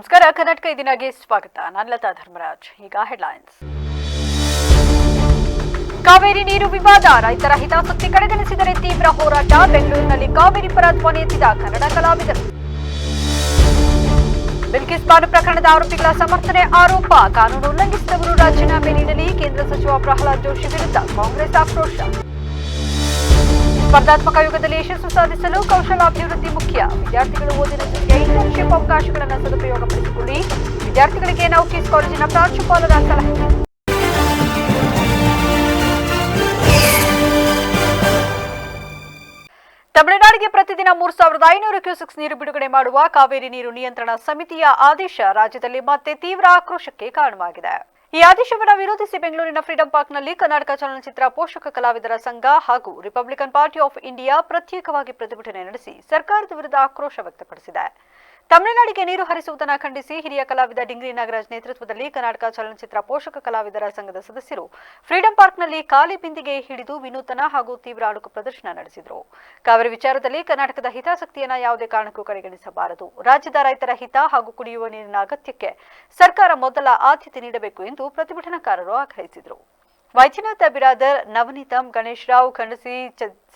ನಮಸ್ಕಾರ. ಕರ್ನಾಟಕ ಇದೀನಾಗೆ ಸ್ವಾಗತ. ನಾನು ಲತಾ ಧರ್ಮರಾಜ್. ಈಗ ಹೆಡ್ಲೈನ್ಸ್. ಕಾವೇರಿ ನೀರು ವಿವಾದ, ರೈತರ ಹಿತಾಸಕ್ತಿ ಕಡೆಗಣಿಸಿದರೆ ತೀವ್ರ ಹೋರಾಟ. ಬೆಂಗಳೂರಿನಲ್ಲಿ ಕಾವೇರಿ ಪರ ಧ್ವನಿ ಎತ್ತಿದ ಕನ್ನಡ ಕಲಾವಿದರು. ಬಿಲ್ಕಿಸ್ ಬಾನು ಪ್ರಕರಣದ ಆರೋಪಿಗಳ ಸಮರ್ಥನೆ ಆರೋಪ, ಕಾನೂನು ಉಲ್ಲಂಘಿಸಿದವರು ರಾಜೀನಾಮೆ ನೀಡಲಿ. ಕೇಂದ್ರ ಸಚಿವ ಪ್ರಹ್ಲಾದ್ ಜೋಶಿ ವಿರುದ್ಧ ಕಾಂಗ್ರೆಸ್ ಆಕ್ರೋಶ. ಸ್ಪರ್ಧಾತ್ಮಕ ಯುಗದಲ್ಲಿ ಯಶಸ್ಸು ಸಾಧಿಸಲು ಕೌಶಲಾಭಿವೃದ್ಧಿ ಮುಖ್ಯ. ವಿದ್ಯಾರ್ಥಿಗಳು ಓದಿನ ಜೊತೆಗೆ ಇಂಟರ್ನ್ಶಿಪ್ ಅವಕಾಶಗಳನ್ನು ಸದುಪಯೋಗಪಡಿಸಿಕೊಳ್ಳಿ. ವಿದ್ಯಾರ್ಥಿಗಳಿಗೆ ನೌಕೀಸ್ ಕಾಲೇಜಿನ ಪ್ರಾಂಶುಪಾಲರ ಸಲಹೆ. ತಮಿಳುನಾಡಿಗೆ ಪ್ರತಿದಿನ 3500 ಕ್ಯೂಸೆಕ್ಸ್ ನೀರು ಬಿಡುಗಡೆ ಮಾಡುವ ಕಾವೇರಿ ನೀರು ನಿಯಂತ್ರಣ ಸಮಿತಿಯ ಆದೇಶ ರಾಜ್ಯದಲ್ಲಿ ಮತ್ತೆ ತೀವ್ರ ಆಕ್ರೋಶಕ್ಕೆ ಕಾರಣವಾಗಿದೆ. ಈ ಆದೇಶವನ್ನು ವಿರೋಧಿಸಿ ಬೆಂಗಳೂರಿನ ಫ್ರೀಡಂ ಪಾರ್ಕ್ನಲ್ಲಿ ಕರ್ನಾಟಕ ಚಲನಚಿತ್ರ ಪೋಷಕ ಕಲಾವಿದರ ಸಂಘ ಹಾಗೂ ರಿಪಬ್ಲಿಕನ್ ಪಾರ್ಟಿ ಆಫ್ ಇಂಡಿಯಾ ಪ್ರತ್ಯೇಕವಾಗಿ ಪ್ರತಿಭಟನೆ ನಡೆಸಿ ಸರ್ಕಾರದ ವಿರುದ್ಧ ಆಕ್ರೋಶ ವ್ಯಕ್ತಪಡಿಸಿದೆ. ತಮಿಳುನಾಡಿಗೆ ನೀರು ಹರಿಸುವುದನ್ನು ಖಂಡಿಸಿ ಹಿರಿಯ ಕಲಾವಿದ ಡಿಂಗ್ರಿ ನಾಗರಾಜ್ ನೇತೃತ್ವದಲ್ಲಿ ಕರ್ನಾಟಕ ಚಲನಚಿತ್ರ ಪೋಷಕ ಕಲಾವಿದರ ಸಂಘದ ಸದಸ್ಯರು ಫ್ರೀಡಂ ಪಾರ್ಕ್ನಲ್ಲಿ ಖಾಲಿ ಬಿಂದಿಗೆ ಹಿಡಿದು ವಿನೂತನ ಹಾಗೂ ತೀವ್ರ ಅಣುಕು ಪ್ರದರ್ಶನ ನಡೆಸಿದರು. ಕಾವೇರಿ ವಿಚಾರದಲ್ಲಿ ಕರ್ನಾಟಕದ ಹಿತಾಸಕ್ತಿಯನ್ನು ಯಾವುದೇ ಕಾರಣಕ್ಕೂ ಕಡೆಗಣಿಸಬಾರದು. ರಾಜ್ಯದ ರೈತರ ಹಿತ ಹಾಗೂ ಕುಡಿಯುವ ನೀರಿನ ಅಗತ್ಯಕ್ಕೆ ಸರ್ಕಾರ ಮೊದಲ ಆದ್ಯತೆ ನೀಡಬೇಕು ಎಂದು ಪ್ರತಿಭಟನಾಕಾರರು ಆಗ್ರಹಿಸಿದರು. ವೈದ್ಯನಾಥ ಬಿರಾದರ್, ನವನೀತಂ, ಗಣೇಶ್ ರಾವ್, ಖಂಡಸಿ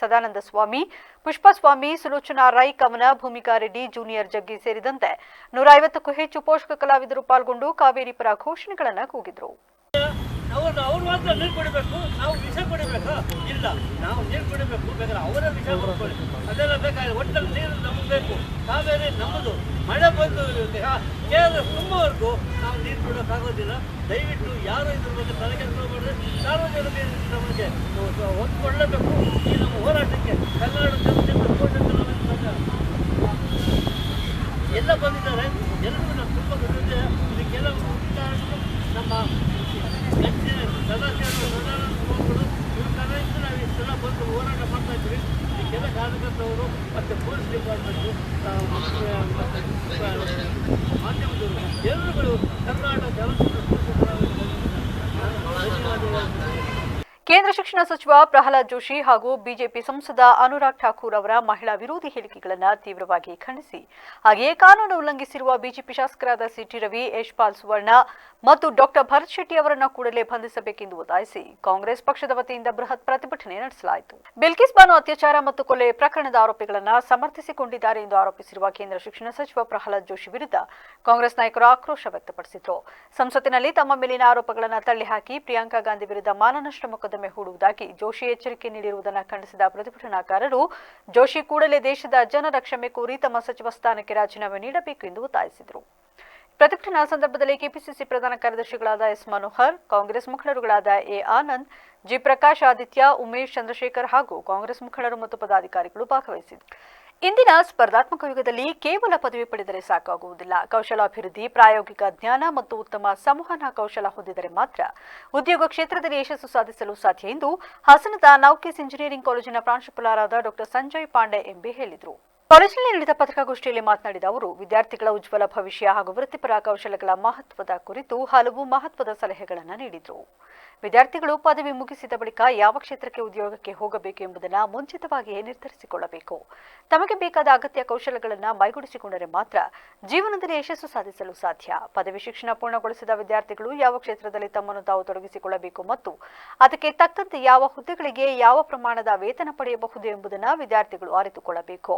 ಸದಾನಂದ ಸ್ವಾಮಿ, ಪುಷ್ಪಸ್ವಾಮಿ, ಸುಲೋಚನಾ ರೈ, ಕಮನ, ಭೂಮಿಕಾ ರೆಡ್ಡಿ, ಜೂನಿಯರ್ ಜಗ್ಗಿ ಸೇರಿದಂತೆ 150ಕ್ಕೂ ಹೆಚ್ಚು ಪೋಷಕ ಕಲಾವಿದರು ಪಾಲ್ಗೊಂಡು ಕಾವೇರಿ ಪರ ಘೋಷಣೆಗಳನ್ನು ಕೂಗಿದ್ರು. ಅವ್ರು ಮಾತ್ರ ನೀರು ಕೊಡಬೇಕು, ನಾವು ವಿಷ ಕೊಡಬೇಕಾ? ಇಲ್ಲ, ನಾವು ನೀರು ಕೊಡಬೇಕು, ಬೇಕಾದ್ರೆ ಅವರ ವಿಷ ಕೊಡ್ಕೊಳ್ಳಿ, ಅದೆಲ್ಲ ಬೇಕಾದ್ರೆ ಒಟ್ಟಲ್ಲಿ ನೀರು ನಮ್ಗೆ ಬೇಕು. ಕಾವೇರಿ ನಮ್ಮದು. ಮಳೆ ಬಂದು ಕೇರಳ ತುಂಬವರೆಗೂ ನಾವು ನೀರು ಕೊಡೋಕ್ಕಾಗೋದಿಲ್ಲ. ದಯವಿಟ್ಟು ಯಾರು ಇದ್ರ ಬಗ್ಗೆ ತಲೆಕೆಡಿಸ್ಕೊಳ್ಬಾರ್ದು. ಸಾರ್ವಜನಿಕ ನಮಗೆ ಒತ್ಕೊಳ್ಳಬೇಕು ಈ ನಮ್ಮ ಹೋರಾಟಕ್ಕೆ. ಕನ್ನಡ ಚಲನಚಿತ್ರ ಪೋಷಕ ಕಲಾವಿದರ ಎಲ್ಲ ಬಂದಿದ್ದಾರೆ. ಎಲ್ಲರಿಗೂ ನಾವು ತುಂಬ ಗೊತ್ತಿದೆ. ಇದಕ್ಕೆಲ್ಲ ನಮ್ಮ ಸದಾಶಿವರು ಇವ್ರ ಕಾರಣದಿಂದ ನಾವು ಇಷ್ಟೆಲ್ಲ ಬಂದು ಹೋರಾಟ ಮಾಡ್ತಾ ಇದ್ವಿ. ಇದಕ್ಕೆಲ್ಲ ಕಾರ್ಯಕರ್ತವರು ಮತ್ತು ಪೊಲೀಸ್ ಡಿಪಾರ್ಟ್ಮೆಂಟು, ಮಾಧ್ಯಮದವರು ಎಲ್ಲರುಗಳು ಕರ್ನಾಟಕ ಚಲನಚಿತ್ರ ಕೇಂದ್ರ ಶಿಕ್ಷಣ ಸಚಿವ ಪ್ರಹ್ಲಾದ್ ಜೋಶಿ ಹಾಗೂ ಬಿಜೆಪಿ ಸಂಸದ ಅನುರಾಗ್ ಠಾಕೂರ್ ಅವರ ಮಹಿಳಾ ವಿರೋಧಿ ಹೇಳಿಕೆಗಳನ್ನು ತೀವ್ರವಾಗಿ ಖಂಡಿಸಿ, ಹಾಗೆಯೇ ಕಾನೂನು ಉಲ್ಲಂಘಿಸಿರುವ ಬಿಜೆಪಿ ಶಾಸಕರಾದ ಸಿಟಿ ರವಿ, ಯಶ್ಪಾಲ್ ಸುವರ್ಣ ಮತ್ತು ಡಾಕ್ಟರ್ ಭರತ್ ಶೆಟ್ಟಿ ಅವರನ್ನು ಕೂಡಲೇ ಬಂಧಿಸಬೇಕೆಂದು ಒತ್ತಾಯಿಸಿ ಕಾಂಗ್ರೆಸ್ ಪಕ್ಷದ ವತಿಯಿಂದ ಬೃಹತ್ ಪ್ರತಿಭಟನೆ ನಡೆಸಲಾಯಿತು. ಬಿಲ್ಕಿಸ್ ಬಾನು ಅತ್ಯಾಚಾರ ಮತ್ತು ಕೊಲೆ ಪ್ರಕರಣದ ಆರೋಪಿಗಳನ್ನು ಸಮರ್ಥಿಸಿಕೊಂಡಿದ್ದಾರೆ ಎಂದು ಆರೋಪಿಸಿರುವ ಕೇಂದ್ರ ಶಿಕ್ಷಣ ಸಚಿವ ಪ್ರಹ್ಲಾದ್ ಜೋಶಿ ವಿರುದ್ಧ ಕಾಂಗ್ರೆಸ್ ನಾಯಕರು ಆಕ್ರೋಶ ವ್ಯಕ್ತಪಡಿಸಿದರು. ಸಂಸತ್ತಿನಲ್ಲಿ ತಮ್ಮ ಮೇಲಿನ ಆರೋಪಗಳನ್ನು ತಳ್ಳಿಹಾಕಿ ಪ್ರಿಯಾಂಕಾ ಗಾಂಧಿ ವಿರುದ್ಧ ಮಾನನಷ್ಟ ಮೊಕದ್ದಮೆ ಹೂಡುವುದಾಗಿ ಜೋಶಿ ಎಚ್ಚರಿಕೆ ನೀಡಿರುವುದನ್ನು ಖಂಡಿಸಿದ ಪ್ರತಿಭಟನಾಕಾರರು ಜೋಶಿ ಕೂಡಲೇ ದೇಶದ ಜನರ ಕ್ಷಮೆ ಕೋರಿ ತಮ್ಮ ಸಚಿವ ಸ್ಥಾನಕ್ಕೆ ರಾಜೀನಾಮೆ ನೀಡಬೇಕು ಎಂದು ಒತ್ತಾಯಿಸಿದರು. ಪ್ರತಿಭಟನಾ ಸಂದರ್ಭದಲ್ಲಿ ಕೆಪಿಸಿಸಿ ಪ್ರಧಾನ ಕಾರ್ಯದರ್ಶಿಗಳಾದ ಎಸ್ ಮನೋಹರ್, ಕಾಂಗ್ರೆಸ್ ಮುಖಂಡರುಗಳಾದ ಎ ಆನಂದ್, ಜಿ ಪ್ರಕಾಶ್ ಆದಿತ್ಯ, ಉಮೇಶ್ ಚಂದ್ರಶೇಖರ್ ಹಾಗೂ ಕಾಂಗ್ರೆಸ್ ಮುಖಂಡರು ಮತ್ತು ಪದಾಧಿಕಾರಿಗಳು ಭಾಗವಹಿಸಿದರು. ಇಂದಿನ ಸ್ಪರ್ಧಾತ್ಮಕ ಯುಗದಲ್ಲಿ ಕೇವಲ ಪದವಿ ಪಡೆದರೆ ಸಾಕಾಗುವುದಿಲ್ಲ. ಕೌಶಲಾಭಿವೃದ್ಧಿ, ಪ್ರಾಯೋಗಿಕ ಜ್ಞಾನ ಮತ್ತು ಉತ್ತಮ ಸಂವಹನ ಕೌಶಲ ಹೊಂದಿದರೆ ಮಾತ್ರ ಉದ್ಯೋಗ ಕ್ಷೇತ್ರದಲ್ಲಿ ಯಶಸ್ಸು ಸಾಧಿಸಲು ಸಾಧ್ಯ ಎಂದು ಹಾಸನದ ನೌಕೀಸ್ ಇಂಜಿನಿಯರಿಂಗ್ ಕಾಲೇಜಿನ ಪ್ರಾಂಶುಪಾಲರಾದ ಡಾಕ್ಟರ್ ಸಂಜಯ್ ಪಾಂಡೆ ಎಂಬಿ ಹೇಳಿದರು. ಕಾಲೇಜಿನಲ್ಲಿ ನಡೆದ ಪತ್ರಿಕಾಗೋಷ್ಠಿಯಲ್ಲಿ ಮಾತನಾಡಿದ ಅವರು, ವಿದ್ಯಾರ್ಥಿಗಳ ಉಜ್ವಲ ಭವಿಷ್ಯ ಹಾಗೂ ವೃತ್ತಿಪರ ಕೌಶಲಗಳ ಮಹತ್ವದ ಕುರಿತು ಹಲವು ಮಹತ್ವದ ಸಲಹೆಗಳನ್ನು ನೀಡಿದರು. ವಿದ್ಯಾರ್ಥಿಗಳು ಪದವಿ ಮುಗಿಸಿದ ಬಳಿಕ ಯಾವ ಕ್ಷೇತ್ರಕ್ಕೆ ಉದ್ಯೋಗಕ್ಕೆ ಹೋಗಬೇಕು ಎಂಬುದನ್ನು ಮುಂಚಿತವಾಗಿಯೇ ನಿರ್ಧರಿಸಿಕೊಳ್ಳಬೇಕು. ತಮಗೆ ಬೇಕಾದ ಅಗತ್ಯ ಕೌಶಲಗಳನ್ನು ಮೈಗೂಡಿಸಿಕೊಂಡರೆ ಮಾತ್ರ ಜೀವನದಲ್ಲಿ ಯಶಸ್ಸು ಸಾಧಿಸಲು ಸಾಧ್ಯ. ಪದವಿ ಶಿಕ್ಷಣ ಪೂರ್ಣಗೊಳಿಸಿದ ವಿದ್ಯಾರ್ಥಿಗಳು ಯಾವ ಕ್ಷೇತ್ರದಲ್ಲಿ ತಮ್ಮನ್ನು ತಾವು ತೊಡಗಿಸಿಕೊಳ್ಳಬೇಕು ಮತ್ತು ಅದಕ್ಕೆ ತಕ್ಕಂತೆ ಯಾವ ಹುದ್ದೆಗಳಿಗೆ ಯಾವ ಪ್ರಮಾಣದ ವೇತನ ಪಡೆಯಬಹುದು ಎಂಬುದನ್ನು ವಿದ್ಯಾರ್ಥಿಗಳು ಅರಿತುಕೊಳ್ಳಬೇಕು.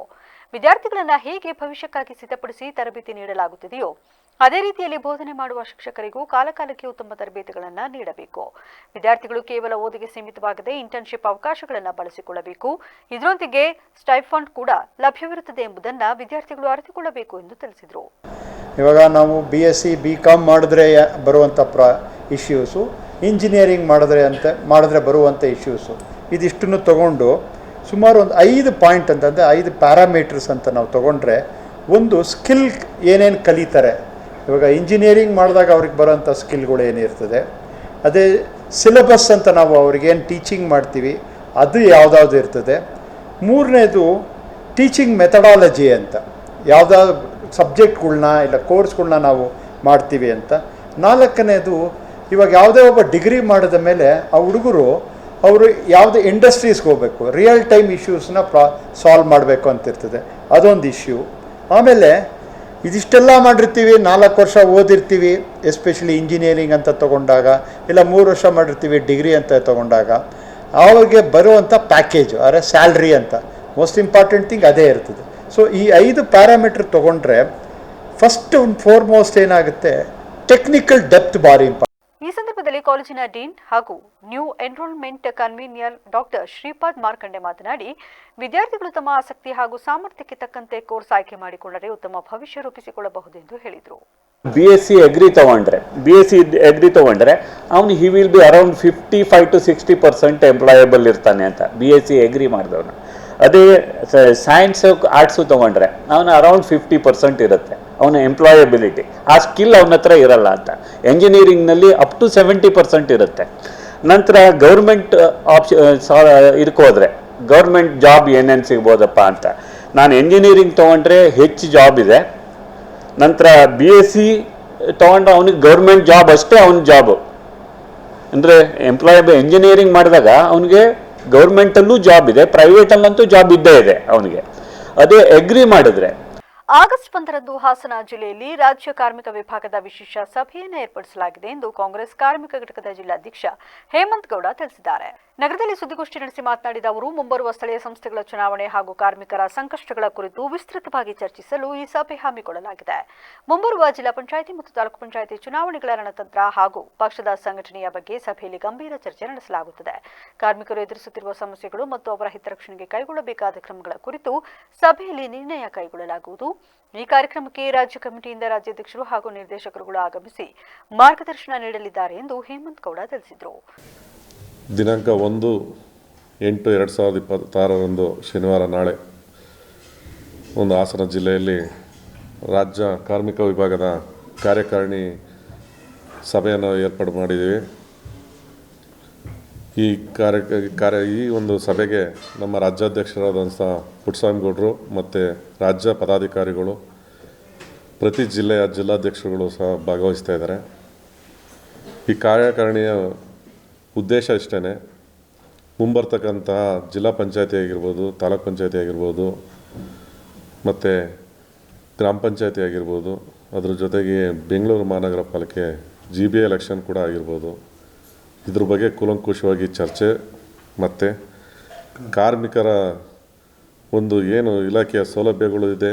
ವಿದ್ಯಾರ್ಥಿಗಳನ್ನು ಹೇಗೆ ಭವಿಷ್ಯಕ್ಕಾಗಿ ಸಿದ್ಧಪಡಿಸಿ ತರಬೇತಿ ನೀಡಲಾಗುತ್ತಿದೆಯೋ ಅದೇ ರೀತಿಯಲ್ಲಿ ಬೋಧನೆ ಮಾಡುವ ಶಿಕ್ಷಕರಿಗೂ ಕಾಲಕಾಲಕ್ಕೆ ಉತ್ತಮ ತರಬೇತಿಗಳನ್ನು ನೀಡಬೇಕು. ವಿದ್ಯಾರ್ಥಿಗಳು ಕೇವಲ ಓದಿಗೆ ಸೀಮಿತವಾಗದೆ ಇಂಟರ್ನ್ಶಿಪ್ ಅವಕಾಶಗಳನ್ನು ಬಳಸಿಕೊಳ್ಳಬೇಕು. ಇದರೊಂದಿಗೆ ಸ್ಟೈಫಂಡ್ ಕೂಡ ಲಭ್ಯವಿರುತ್ತದೆ ಎಂಬುದನ್ನು ವಿದ್ಯಾರ್ಥಿಗಳು ಅರಿತುಕೊಳ್ಳಬೇಕು ಎಂದು ತಿಳಿಸಿದರು. ಇವಾಗ ನಾವು BSc BCom ಮಾಡಿದ್ರೆ ಬರುವಂಥ ಇಶ್ಯೂಸು, ಇಂಜಿನಿಯರಿಂಗ್ ಮಾಡಿದ್ರೆ ಬರುವಂಥ ಇಶ್ಯೂಸು, ಇದಿಷ್ಟನ್ನು ತಗೊಂಡು ಸುಮಾರು ಒಂದು 5 ಪಾಯಿಂಟ್ ಅಂತಂದರೆ 5 ಪ್ಯಾರಾಮೀಟರ್ಸ್ ಅಂತ ನಾವು ತೊಗೊಂಡ್ರೆ, ಒಂದು ಸ್ಕಿಲ್ ಏನೇನು ಕಲಿತಾರೆ. ಇವಾಗ ಇಂಜಿನಿಯರಿಂಗ್ ಮಾಡಿದಾಗ ಅವ್ರಿಗೆ ಬರೋಂಥ ಸ್ಕಿಲ್ಗಳು ಏನಿರ್ತದೆ, ಅದೇ ಸಿಲೆಬಸ್ ಅಂತ ನಾವು ಅವ್ರಿಗೇನು ಟೀಚಿಂಗ್ ಮಾಡ್ತೀವಿ ಅದು ಯಾವುದಾದ್ರು ಇರ್ತದೆ. ಮೂರನೇದು ಟೀಚಿಂಗ್ ಮೆಥಡಾಲಜಿ ಅಂತ, ಯಾವುದಾದ್ರು ಸಬ್ಜೆಕ್ಟ್ಗಳ್ನ ಇಲ್ಲ ಕೋರ್ಸ್ಗಳ್ನ ನಾವು ಮಾಡ್ತೀವಿ ಅಂತ. ನಾಲ್ಕನೇದು, ಇವಾಗ ಯಾವುದೇ ಒಬ್ಬ ಡಿಗ್ರಿ ಮಾಡಿದ ಮೇಲೆ ಆ ಹುಡುಗರು ಅವರು ಯಾವುದೇ ಇಂಡಸ್ಟ್ರೀಸ್ಗೆ ಹೋಗಬೇಕು, ರಿಯಲ್ ಟೈಮ್ ಇಶ್ಯೂಸ್ನ ಸಾಲ್ವ್ ಮಾಡಬೇಕು ಅಂತಿರ್ತದೆ, ಅದೊಂದು ಇಶ್ಯೂ. ಆಮೇಲೆ ಇದಿಷ್ಟೆಲ್ಲ ಮಾಡಿರ್ತೀವಿ, 4 ವರ್ಷ ಓದಿರ್ತೀವಿ, ಎಸ್ಪೆಷಲಿ ಇಂಜಿನಿಯರಿಂಗ್ ಅಂತ ತೊಗೊಂಡಾಗ, ಇಲ್ಲ 3 ವರ್ಷ ಮಾಡಿರ್ತೀವಿ ಡಿಗ್ರಿ ಅಂತ ತೊಗೊಂಡಾಗ, ಅವ್ರಿಗೆ ಬರುವಂಥ ಪ್ಯಾಕೇಜು ಅಂದರೆ ಸ್ಯಾಲ್ರಿ ಅಂತ ಮೋಸ್ಟ್ ಇಂಪಾರ್ಟೆಂಟ್ ಥಿಂಗ್ ಅದೇ ಇರ್ತದೆ. ಸೊ ಈ 5 ಪ್ಯಾರಾಮೀಟ್ರ್ ತೊಗೊಂಡ್ರೆ ಫಸ್ಟ್ ಫೋರ್ಮೋಸ್ಟ್ ಏನಾಗುತ್ತೆ, ಟೆಕ್ನಿಕಲ್ ಡೆಪ್ತ್ ಭಾರಿ ಇಂಪಾರ್ಟೆಂಟ್. ಈ ಸಂದರ್ಭದಲ್ಲಿ ಕಾಲೇಜಿನ ಡೀನ್ ಹಾಗೂ new enrolment convener doctor Shripad Markande ಮಾತನಾಡಿ, ವಿದ್ಯಾರ್ಥಿಗಳು ತಮ್ಮ ಆಸಕ್ತಿ ಹಾಗೂ ಸಾಮರ್ಥ್ಯಕ್ಕೆ ತಕ್ಕಂತೆ ಕೋರ್ಸ್ ಆಯ್ಕೆ ಮಾಡಿಕೊಂಡರೆ ಉತ್ತಮ ಭವಿಷ್ಯ ರೂಪಿಸಿಕೊಳ್ಳಬಹುದೆಂದು ಹೇಳಿದರು. BSc ಅಗ್ರಿ ತಗೊಂಡ್ರೆ ಅವನು he will be around 55 to 60% employable ಇರ್ತಾನೆ ಅಂತ, BSc ಅಗ್ರಿ ಮಾಡಿದವನು. ಅದೇ ಸೈನ್ಸ್ ಆರ್ಟ್ಸು ತೊಗೊಂಡ್ರೆ ಅವನು ಅರೌಂಡ್ 50% ಇರುತ್ತೆ ಅವನ ಎಂಪ್ಲಾಯಬಿಲಿಟಿ, ಆ ಸ್ಕಿಲ್ ಅವನ ಹತ್ರ ಇರಲ್ಲ ಅಂತ. ಎಂಜಿನಿಯರಿಂಗ್ನಲ್ಲಿ ಅಪ್ ಟು 70% ಇರುತ್ತೆ. ನಂತರ ಗೌರ್ಮೆಂಟ್ ಇದಕ್ಕೋದ್ರೆ ಗೌರ್ಮೆಂಟ್ ಜಾಬ್ ಏನೇನು ಸಿಗ್ಬೋದಪ್ಪ ಅಂತ. ನಾನು ಎಂಜಿನಿಯರಿಂಗ್ ತೊಗೊಂಡ್ರೆ ಹೆಚ್ಚು ಜಾಬ್ ಇದೆ. ನಂತರ BSc ತೊಗೊಂಡ್ರೆ ಅವನಿಗೆ ಗೌರ್ಮೆಂಟ್ ಜಾಬ್ ಅಷ್ಟೇ ಅವನ ಜಾಬು, ಅಂದರೆ ಎಂಜಿನಿಯರಿಂಗ್ ಮಾಡಿದಾಗ ಅವನಿಗೆ ಗೌರ್ಮೆಂಟಲ್ಲೂ ಜಾಬ್ ಇದೆ, ಪ್ರೈವೇಟಲ್ಲಂತೂ ಜಾಬ್ ಇದ್ದೇ ಇದೆ ಅವನಿಗೆ. ಅದೇ ಅಗ್ರಿ ಮಾಡಿದ್ರೆ. ಆಗಸ್ಟ್ 1ರಂದು ಹಾಸನ ಜಿಲ್ಲೆಯಲ್ಲಿ ರಾಜ್ಯ ಕಾರ್ಮಿಕ ವಿಭಾಗದ ವಿಶೇಷ ಸಭೆಯನ್ನು ಏರ್ಪಡಿಸಲಾಗಿದೆ ಎಂದು ಕಾಂಗ್ರೆಸ್ ಕಾರ್ಮಿಕ ಘಟಕದ ಜಿಲ್ಲಾಧ್ಯಕ್ಷ ಹೇಮಂತ್ ಗೌಡ ತಿಳಿಸಿದ್ದಾರೆ. ನಗರದಲ್ಲಿ ಸುದ್ದಿಗೋಷ್ಠಿ ನಡೆಸಿ ಮಾತನಾಡಿದ ಅವರು, ಮುಂಬರುವ ಸ್ಥಳೀಯ ಸಂಸ್ಥೆಗಳ ಚುನಾವಣೆ ಹಾಗೂ ಕಾರ್ಮಿಕರ ಸಂಕಷ್ಟಗಳ ಕುರಿತು ವಿಸ್ತೃತವಾಗಿ ಚರ್ಚಿಸಲು ಈ ಸಭೆ ಹಮ್ಮಿಕೊಳ್ಳಲಾಗಿದೆ. ಮುಂಬರುವ ಜಿಲ್ಲಾ ಪಂಚಾಯಿತಿ ಮತ್ತು ತಾಲೂಕು ಪಂಚಾಯಿತಿ ಚುನಾವಣೆಗಳ ರಣತಂತ್ರ ಹಾಗೂ ಪಕ್ಷದ ಸಂಘಟನೆಯ ಬಗ್ಗೆ ಸಭೆಯಲ್ಲಿ ಗಂಭೀರ ಚರ್ಚೆ ನಡೆಸಲಾಗುತ್ತದೆ. ಕಾರ್ಮಿಕರು ಎದುರಿಸುತ್ತಿರುವ ಸಮಸ್ಯೆಗಳು ಮತ್ತು ಅವರ ಹಿತರಕ್ಷಣೆಗೆ ಕೈಗೊಳ್ಳಬೇಕಾದ ಕ್ರಮಗಳ ಕುರಿತು ಸಭೆಯಲ್ಲಿ ನಿರ್ಣಯ ಕೈಗೊಳ್ಳಲಾಗುವುದು. ಈ ಕಾರ್ಯಕ್ರಮಕ್ಕೆ ರಾಜ್ಯ ಕಮಿಟಿಯಿಂದ ರಾಜ್ಯಾಧ್ಯಕ್ಷರು ಹಾಗೂ ನಿರ್ದೇಶಕರುಗಳು ಆಗಮಿಸಿ ಮಾರ್ಗದರ್ಶನ ನೀಡಲಿದ್ದಾರೆ ಎಂದು ಹೇಮಂತ್ ಗೌಡ ತಿಳಿಸಿದರು. ದಿನಾಂಕ 1/8/2026 ಶನಿವಾರ ನಾಳೆ ಒಂದು ಹಾಸನ ಜಿಲ್ಲೆಯಲ್ಲಿ ರಾಜ್ಯ ಕಾರ್ಮಿಕ ವಿಭಾಗದ ಕಾರ್ಯಕಾರಿಣಿ ಸಭೆಯನ್ನು ಏರ್ಪಾಡು ಮಾಡಿದ್ದೀವಿ. ಈ ಒಂದು ಸಭೆಗೆ ನಮ್ಮ ರಾಜ್ಯಾಧ್ಯಕ್ಷರಾದಂಥ ಪುಟ್ಟಸ್ವಾಮಿಗೌಡರು ಮತ್ತು ರಾಜ್ಯ ಪದಾಧಿಕಾರಿಗಳು, ಪ್ರತಿ ಜಿಲ್ಲೆಯ ಜಿಲ್ಲಾಧ್ಯಕ್ಷರುಗಳು ಸಹ ಭಾಗವಹಿಸ್ತಾ ಇದ್ದಾರೆ. ಈ ಕಾರ್ಯಕಾರಿಣಿಯ ಉದ್ದೇಶ ಇಷ್ಟೇ, ಮುಂಬರ್ತಕ್ಕಂತಹ ಜಿಲ್ಲಾ ಪಂಚಾಯತಿ ಆಗಿರ್ಬೋದು, ತಾಲೂಕ್ ಪಂಚಾಯತಿ ಆಗಿರ್ಬೋದು ಮತ್ತು ಗ್ರಾಮ ಪಂಚಾಯತಿ ಆಗಿರ್ಬೋದು, ಅದ್ರ ಜೊತೆಗೆ ಬೆಂಗಳೂರು ಮಹಾನಗರ ಪಾಲಿಕೆ GB ಎಲೆಕ್ಷನ್ ಕೂಡ ಆಗಿರ್ಬೋದು, ಇದ್ರ ಬಗ್ಗೆ ಕೂಲಂಕುಷವಾಗಿ ಚರ್ಚೆ ಮತ್ತು ಕಾರ್ಮಿಕರ ಒಂದು ಏನು ಇಲಾಖೆಯ ಸೌಲಭ್ಯಗಳು ಇದೆ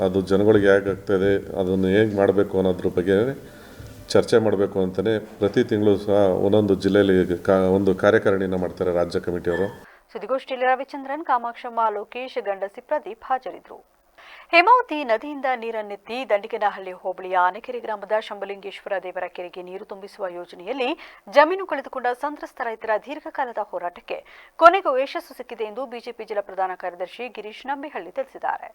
ಅದು ಜನಗಳಿಗೆ ಹೇಗಾಗ್ತದೆ, ಅದನ್ನು ಹೇಗೆ ಮಾಡಬೇಕು ಅನ್ನೋದ್ರ ಬಗ್ಗೆ ಚರ್ಚೆ ಮಾಡಬೇಕು ಅಂತಲೇ ಪ್ರತಿ ತಿಂಗಳು ಸಹ ಒಂದೊಂದು ಜಿಲ್ಲೆಯಲ್ಲಿ ಒಂದು ಕಾರ್ಯಕಾರಿಣಿಯನ್ನು ಮಾಡ್ತಾರೆ ರಾಜ್ಯ ಕಮಿಟಿಯವರು. ಸುದ್ದಿಗೋಷ್ಠಿಯಲ್ಲಿ ರವಿಚಂದ್ರನ್, ಕಾಮಾಕ್ಷಮ್ಮ, ಲೋಕೇಶ್, ಗಂಡಸಿ ಪ್ರದೀಪ್ ಹಾಜರಿದ್ದರು. ಹೇಮಾವತಿ ನದಿಯಿಂದ ನೀರನ್ನೆತ್ತಿ ದಂಡಿಗನಹಳ್ಳಿ ಹೋಬಳಿಯ ಆನೆಕೆರೆ ಗ್ರಾಮದ ಶಂಭುಲಿಂಗೇಶ್ವರ ದೇವರ ಕೆರೆಗೆ ನೀರು ತುಂಬಿಸುವ ಯೋಜನೆಯಲ್ಲಿ ಜಮೀನು ಕಳೆದುಕೊಂಡ ಸಂತ್ರಸ್ತ ರೈತರ ದೀರ್ಘಕಾಲದ ಹೋರಾಟಕ್ಕೆ ಕೊನೆಗೂ ಯಶಸ್ಸು ಸಿಕ್ಕಿದೆ ಎಂದು ಬಿಜೆಪಿ ಜಿಲ್ಲಾ ಪ್ರಧಾನ ಕಾರ್ಯದರ್ಶಿ ಗಿರೀಶ್ ನಂಬಿಹಳ್ಳಿ ತಿಳಿಸಿದ್ದಾರೆ.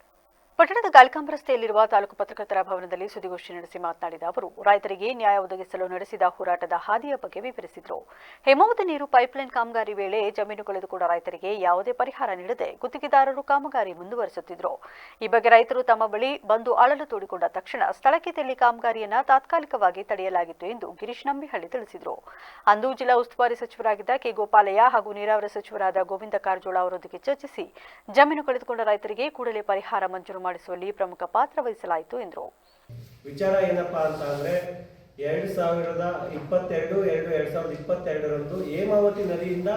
ಪಟ್ಟಣದ ಗಾಲ್ಕಾಂಬ ರಸ್ತೆಯಲ್ಲಿರುವ ತಾಲೂಕು ಪತ್ರಕರ್ತರ ಭವನದಲ್ಲಿ ಸುದ್ದಿಗೋಷ್ಠಿ ನಡೆಸಿ ಮಾತನಾಡಿದ ಅವರು, ರೈತರಿಗೆ ನ್ಯಾಯ ಒದಗಿಸಲು ನಡೆಸಿದ ಹೋರಾಟದ ಹಾದಿಯ ಬಗ್ಗೆ ವಿವರಿಸಿದರು. ಹೇಮಾವತಿ ನೀರು ಪೈಪ್ಲೈನ್ ಕಾಮಗಾರಿ ವೇಳೆ ಜಮೀನು ಕಳೆದುಕೊಂಡ ರೈತರಿಗೆ ಯಾವುದೇ ಪರಿಹಾರ ನೀಡದೆ ಗುತ್ತಿಗೆದಾರರು ಕಾಮಗಾರಿ ಮುಂದುವರೆಸುತ್ತಿದ್ದರು. ಈ ಬಗ್ಗೆ ರೈತರು ತಮ್ಮ ಬಳಿ ಬಂದು ಅಳಲು ತೋಡಿಕೊಂಡ ತಕ್ಷಣ ಸ್ಥಳಕ್ಕೆ ತೆರಳಿ ಕಾಮಗಾರಿಯನ್ನು ತಾತ್ಕಾಲಿಕವಾಗಿ ತಡೆಯಲಾಗಿತ್ತು ಎಂದು ಗಿರೀಶ್ ನಂಬಿಹಳ್ಳಿ ತಿಳಿಸಿದರು. ಅಂದು ಜಿಲ್ಲಾ ಉಸ್ತುವಾರಿ ಸಚಿವರಾಗಿದ್ದ ಕೆ. ಗೋಪಾಲಯ್ಯ ಹಾಗೂ ನೀರಾವರಿ ಸಚಿವರಾದ ಗೋವಿಂದ ಕಾರಜೋಳ ಅವರೊಂದಿಗೆ ಚರ್ಚಿಸಿ ಜಮೀನು ಕಳೆದುಕೊಂಡ ರೈತರಿಗೆ ಕೂಡಲೇ ಪರಿಹಾರ ಮಂಜೂರು ಮಾಡಿಸುವಲ್ಲಿ ಪ್ರಮುಖ ಪಾತ್ರ ವಹಿಸಲಾಯಿತು ಎಂದರು. ವಿಚಾರ ಏನಪ್ಪಾ ಅಂತ ಅಂದ್ರೆ 2022 ಹೇಮಾವತಿ ನದಿಯಿಂದ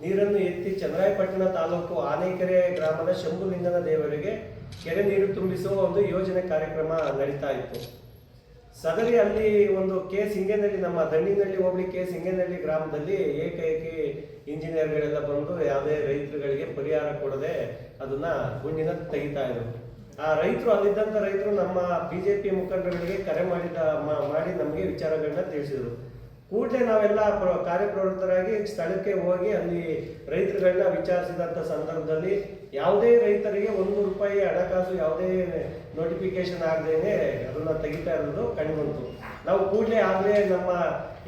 ನೀರನ್ನು ಎತ್ತಿ ಚನ್ನರಾಯಪಟ್ಟಣ ತಾಲೂಕು ಆನೆಕೆರೆ ಗ್ರಾಮದ ಶಂಭುಲಿಂಗನ ದೇವರಿಗೆ ಕೆರೆ ನೀರು ತುಂಬಿಸುವ ಒಂದು ಯೋಜನೆ ಕಾರ್ಯಕ್ರಮ ನಡೀತಾ ಇತ್ತು. ಸದರಿ ಅಲ್ಲಿ ಒಂದು ಸಿಂಗೇನಹಳ್ಳಿ, ನಮ್ಮ ದಂಡಿನಹಳ್ಳಿ ಹೋಬಳಿ ಸಿಂಗೇನಹಳ್ಳಿ ಗ್ರಾಮದಲ್ಲಿ ಏಕೈಕಿ ಇಂಜಿನಿಯರ್ಗಳೆಲ್ಲ ಬಂದು ಯಾವುದೇ ರೈತರುಗಳಿಗೆ ಪರಿಹಾರ ಕೊಡದೆ ಅದನ್ನ ಗುಂಡಿನ ತೆಗಿತಾ ಇದ್ರು. ಆ ರೈತರು, ಅಲ್ಲಿದ್ದಂಥ ರೈತರು ನಮ್ಮ ಬಿಜೆಪಿ ಮುಖಂಡರುಗಳಿಗೆ ಕರೆ ಮಾಡಿ ನಮಗೆ ವಿಚಾರಗಳನ್ನ ತಿಳಿಸಿದ್ರು. ಕೂಡಲೇ ನಾವೆಲ್ಲ ಕಾರ್ಯಪ್ರವೃತ್ತರಾಗಿ ಸ್ಥಳಕ್ಕೆ ಹೋಗಿ ಅಲ್ಲಿ ರೈತರುಗಳನ್ನ ವಿಚಾರಿಸಿದಂಥ ಸಂದರ್ಭದಲ್ಲಿ ಯಾವುದೇ ರೈತರಿಗೆ 1 ರೂಪಾಯಿ ಹಣಕಾಸು ಯಾವುದೇ ನೋಟಿಫಿಕೇಶನ್ ಆಗದೇನೆ ಅದನ್ನ ತೆಗಿತಾ ಇರೋದು ಕಂಡುಬಂತು. ನಾವು ಕೂಡಲೇ ಆಗಲೇ ನಮ್ಮ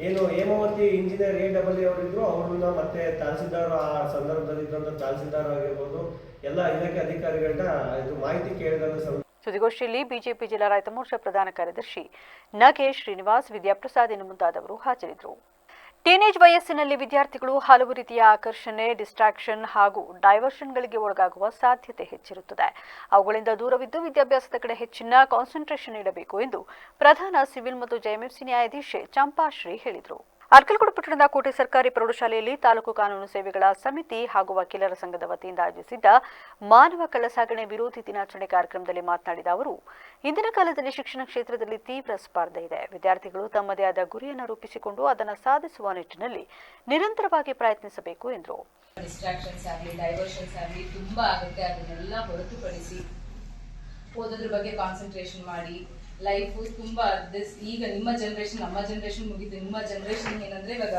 ಏನು ಹೇಮಾವತಿ ಇಂಜಿನಿಯರ್ AEE ಅವರಿದ್ರು, ಅವ್ರನ್ನ ಮತ್ತೆ ತಹಸೀಲ್ದಾರ್, ಆ ಸಂದರ್ಭದಲ್ಲಿ ಇದ್ದಂಥ ತಹಸೀಲ್ದಾರ್ ಆಗಿರ್ಬೋದು, ಎಲ್ಲ ಇಲಾಖೆ ಅಧಿಕಾರಿಗಳನ್ನ ಇದು ಮಾಹಿತಿ ಕೇಳಿದಂಥ ಸುದ್ದಿಗೋಷ್ಠಿಯಲ್ಲಿ ಬಿಜೆಪಿ ಜಿಲ್ಲಾ ರೈತ ಮೋರ್ಚಾ ಪ್ರಧಾನ ಕಾರ್ಯದರ್ಶಿ ನಗೇಶ್, ಶ್ರೀನಿವಾಸ್, ವಿದ್ಯಾಪ್ರಸಾದ್ ಇನ್ನು ಮುಂತಾದವರು ಹಾಜರಿದ್ದರು. ಟೀನೇಜ್ ವಯಸ್ಸಿನಲ್ಲಿ ವಿದ್ಯಾರ್ಥಿಗಳು ಹಲವು ರೀತಿಯ ಆಕರ್ಷಣೆ, ಡಿಸ್ಟ್ರಾಕ್ಷನ್ ಹಾಗೂ ಡೈವರ್ಷನ್ಗಳಿಗೆ ಒಳಗಾಗುವ ಸಾಧ್ಯತೆ ಹೆಚ್ಚಿರುತ್ತದೆ. ಅವುಗಳಿಂದ ದೂರವಿದ್ದು ವಿದ್ಯಾಭ್ಯಾಸದ ಕಡೆ ಹೆಚ್ಚಿನ ಕಾನ್ಸಂಟ್ರೇಷನ್ ನೀಡಬೇಕು ಎಂದು ಪ್ರಧಾನ ಸಿವಿಲ್ ಮತ್ತು ಜೆಎಂಎಫ್ಸಿ ನ್ಯಾಯಾಧೀಶೆ ಚಂಪಾಶ್ರೀ ಹೇಳಿದರು. ಅರ್ಕಲಗೂಡು ಪಟ್ಟಣದ ಕೋಟೆ ಸರ್ಕಾರಿ ಪ್ರೌಢಶಾಲೆಯಲ್ಲಿ ತಾಲೂಕು ಕಾನೂನು ಸೇವೆಗಳ ಸಮಿತಿ ಹಾಗೂ ವಕೀಲರ ಸಂಘದ ವತಿಯಿಂದ ಆಯೋಜಿಸಿದ್ದ ಮಾನವ ಕಳ್ಳಸಾಗಣೆ ವಿರೋಧಿ ದಿನಾಚರಣೆ ಕಾರ್ಯಕ್ರಮದಲ್ಲಿ ಮಾತನಾಡಿದ ಅವರು, ಇಂದಿನ ಕಾಲದಲ್ಲಿ ಶಿಕ್ಷಣ ಕ್ಷೇತ್ರದಲ್ಲಿ ತೀವ್ರ ಸ್ಪರ್ಧೆ ಇದೆ. ವಿದ್ಯಾರ್ಥಿಗಳು ತಮ್ಮದೇ ಆದ ಗುರಿಯನ್ನು ರೂಪಿಸಿಕೊಂಡು ಅದನ್ನು ಸಾಧಿಸುವ ನಿಟ್ಟಿನಲ್ಲಿ ನಿರಂತರವಾಗಿ ಪ್ರಯತ್ನಿಸಬೇಕು ಎಂದರು. ಡಿಸ್ಟ್ರಾಕ್ಷನ್ಸ್ ಆಗಲಿ, ಡೈವರ್ಷನ್ಸ್ ಆಗಲಿ ತುಂಬಾ ಆಗುತ್ತೆ. ಅದನ್ನೆಲ್ಲ ಹೊರತುಪಡಿಸಿ ಓದೋದ್ರ ಬಗ್ಗೆ ಕಾನ್ಸಂಟ್ರೇಷನ್ ಮಾಡಿ ಲೈಫು ತುಂಬಾ ಈಗ ನಿಮ್ಮ ಜನರೇಷನ್, ನಮ್ಮ ಜನರೇಷನ್ ಮುಗಿದು ನಿಮ್ಮ ಜನರೇಷನ್ ಏನಂದ್ರೆ ಇವಾಗ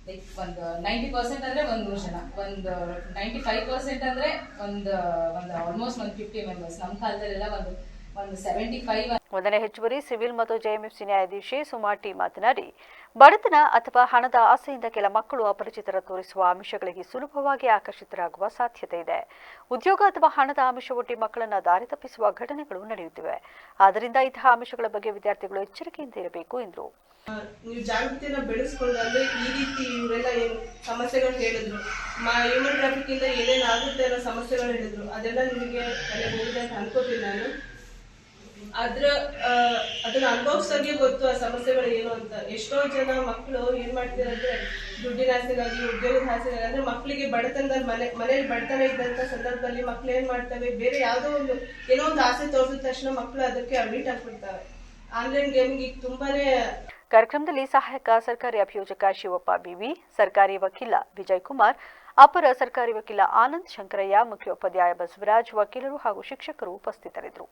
ಲೈಕ್ ಒಂದು 90% ಅಂದ್ರೆ ಒಂದು 100 ಜನ, ಒಂದು 95% ಅಂದ್ರೆ ಒಂದು ಆಲ್ಮೋಸ್ಟ್ ಒಂದು 50 ಮೆಂಬರ್ಸ್. ನಮ್ಮ ಕಾಲದಲ್ಲೆಲ್ಲ ಒಂದು 75. ಒಂದನೇ ಹೆಚ್ಚುವರಿ ಸಿವಿಲ್ ಮತ್ತು ಜೆಎಂಎಫ್ಸಿ ನ್ಯಾಯಾಧೀಶೆ ಸುಮಾ ಟಿ ಮಾತನಾಡಿ, ಬಡತನ ಅಥವಾ ಹಣದ ಆಸೆಯಿಂದ ಕೆಲ ಮಕ್ಕಳು ಅಪರಿಚಿತರ ತೋರಿಸುವ ಆಮಿಷಗಳಿಗೆ ಸುಲಭವಾಗಿ ಆಕರ್ಷಿತರಾಗುವ ಸಾಧ್ಯತೆ ಇದೆ. ಉದ್ಯೋಗ ಅಥವಾ ಹಣದ ಆಮಿಷವೊಡ್ಡಿ ಮಕ್ಕಳನ್ನು ದಾರಿ ತಪ್ಪಿಸುವ ಘಟನೆಗಳು ನಡೆಯುತ್ತಿವೆ. ಆದ್ದರಿಂದ ಇಂತಹ ಆಮಿಷಗಳ ಬಗ್ಗೆ ವಿದ್ಯಾರ್ಥಿಗಳು ಎಚ್ಚರಿಕೆಯಿಂದ ಇರಬೇಕು ಎಂದರು. ನೀವು ಜಾಗೃತಿಯನ್ನು ಬೆಳೆಸ್ಕೊಳ್ಳೋದ್ರೆ ಈ ರೀತಿ ಇವರೆಲ್ಲ ಏನು ಸಮಸ್ಯೆಗಳು ಹೇಳಿದ್ರು, ಹ್ಯೂಮನ್ ಟ್ರಾಫಿಕ್ ಇಂದ ಏನೇನು ಆಗುತ್ತೆ ಅನ್ನೋ ಸಮಸ್ಯೆಗಳು ಹೇಳಿದ್ರು, ಅದೆಲ್ಲ ನಿಮಗೆ ತಲೆ ಹೋಗಿದೆ ಅಂತ ಅನ್ಕೋತೀನಿ ನಾನು. ಅದನ್ನ ಅನುಭವಿಸೋರಿಗೆ ಗೊತ್ತು ಆ ಸಮಸ್ಯೆಗಳು ಏನು ಅಂತ. ಎಷ್ಟೋ ಜನ ಮಕ್ಕಳು ಏನ್ ಮಾಡ್ತಾರೆ ಅಂದ್ರೆ ದುಡ್ಡಿನ ಆಸೆಗಾಗಿ, ಉದ್ಯೋಗದ ಆಸೆಗಾಗಿ, ಅಂದ್ರೆ ಮಕ್ಕಳಿಗೆ ಬಡತನದಲ್ಲಿ ಮನೇಲಿ ಬಡತನ ಇದ್ದಂತ ಸಂದರ್ಭದಲ್ಲಿ ಮಕ್ಳು ಏನ್ ಮಾಡ್ತವೆ, ಬೇರೆ ಯಾವುದೋ ಒಂದು ಏನೋ ಒಂದು ಆಸೆ ತೋರಿಸಿದ ತಕ್ಷಣ ಮಕ್ಕಳು ಅದಕ್ಕೆ ಅಡಿಕ್ಟ್ ಆಗ್ಬಿಡ್ತವೆ. ಆನ್ಲೈನ್ ಗೇಮಿಂಗ್ ಈಗ ತುಂಬಾನೇ. ಕಾರ್ಯಕ್ರಮದಲ್ಲಿ ಸಹಾಯಕ ಸರ್ಕಾರಿ ಅಭಿಯೋಜಕ ಶಿವಪ್ಪ ಬಿವಿ, ಸರ್ಕಾರಿ ವಕೀಲ ವಿಜಯ್ ಕುಮಾರ್, ಅಪರ ಸರ್ಕಾರಿ ವಕೀಲ ಆನಂದ್ ಶಂಕರಯ್ಯ, ಮುಖ್ಯೋಪಾಧ್ಯಾಯ ಬಸವರಾಜ್, ವಕೀಲರು ಹಾಗೂ ಶಿಕ್ಷಕರು ಉಪಸ್ಥಿತರಿದ್ದರು.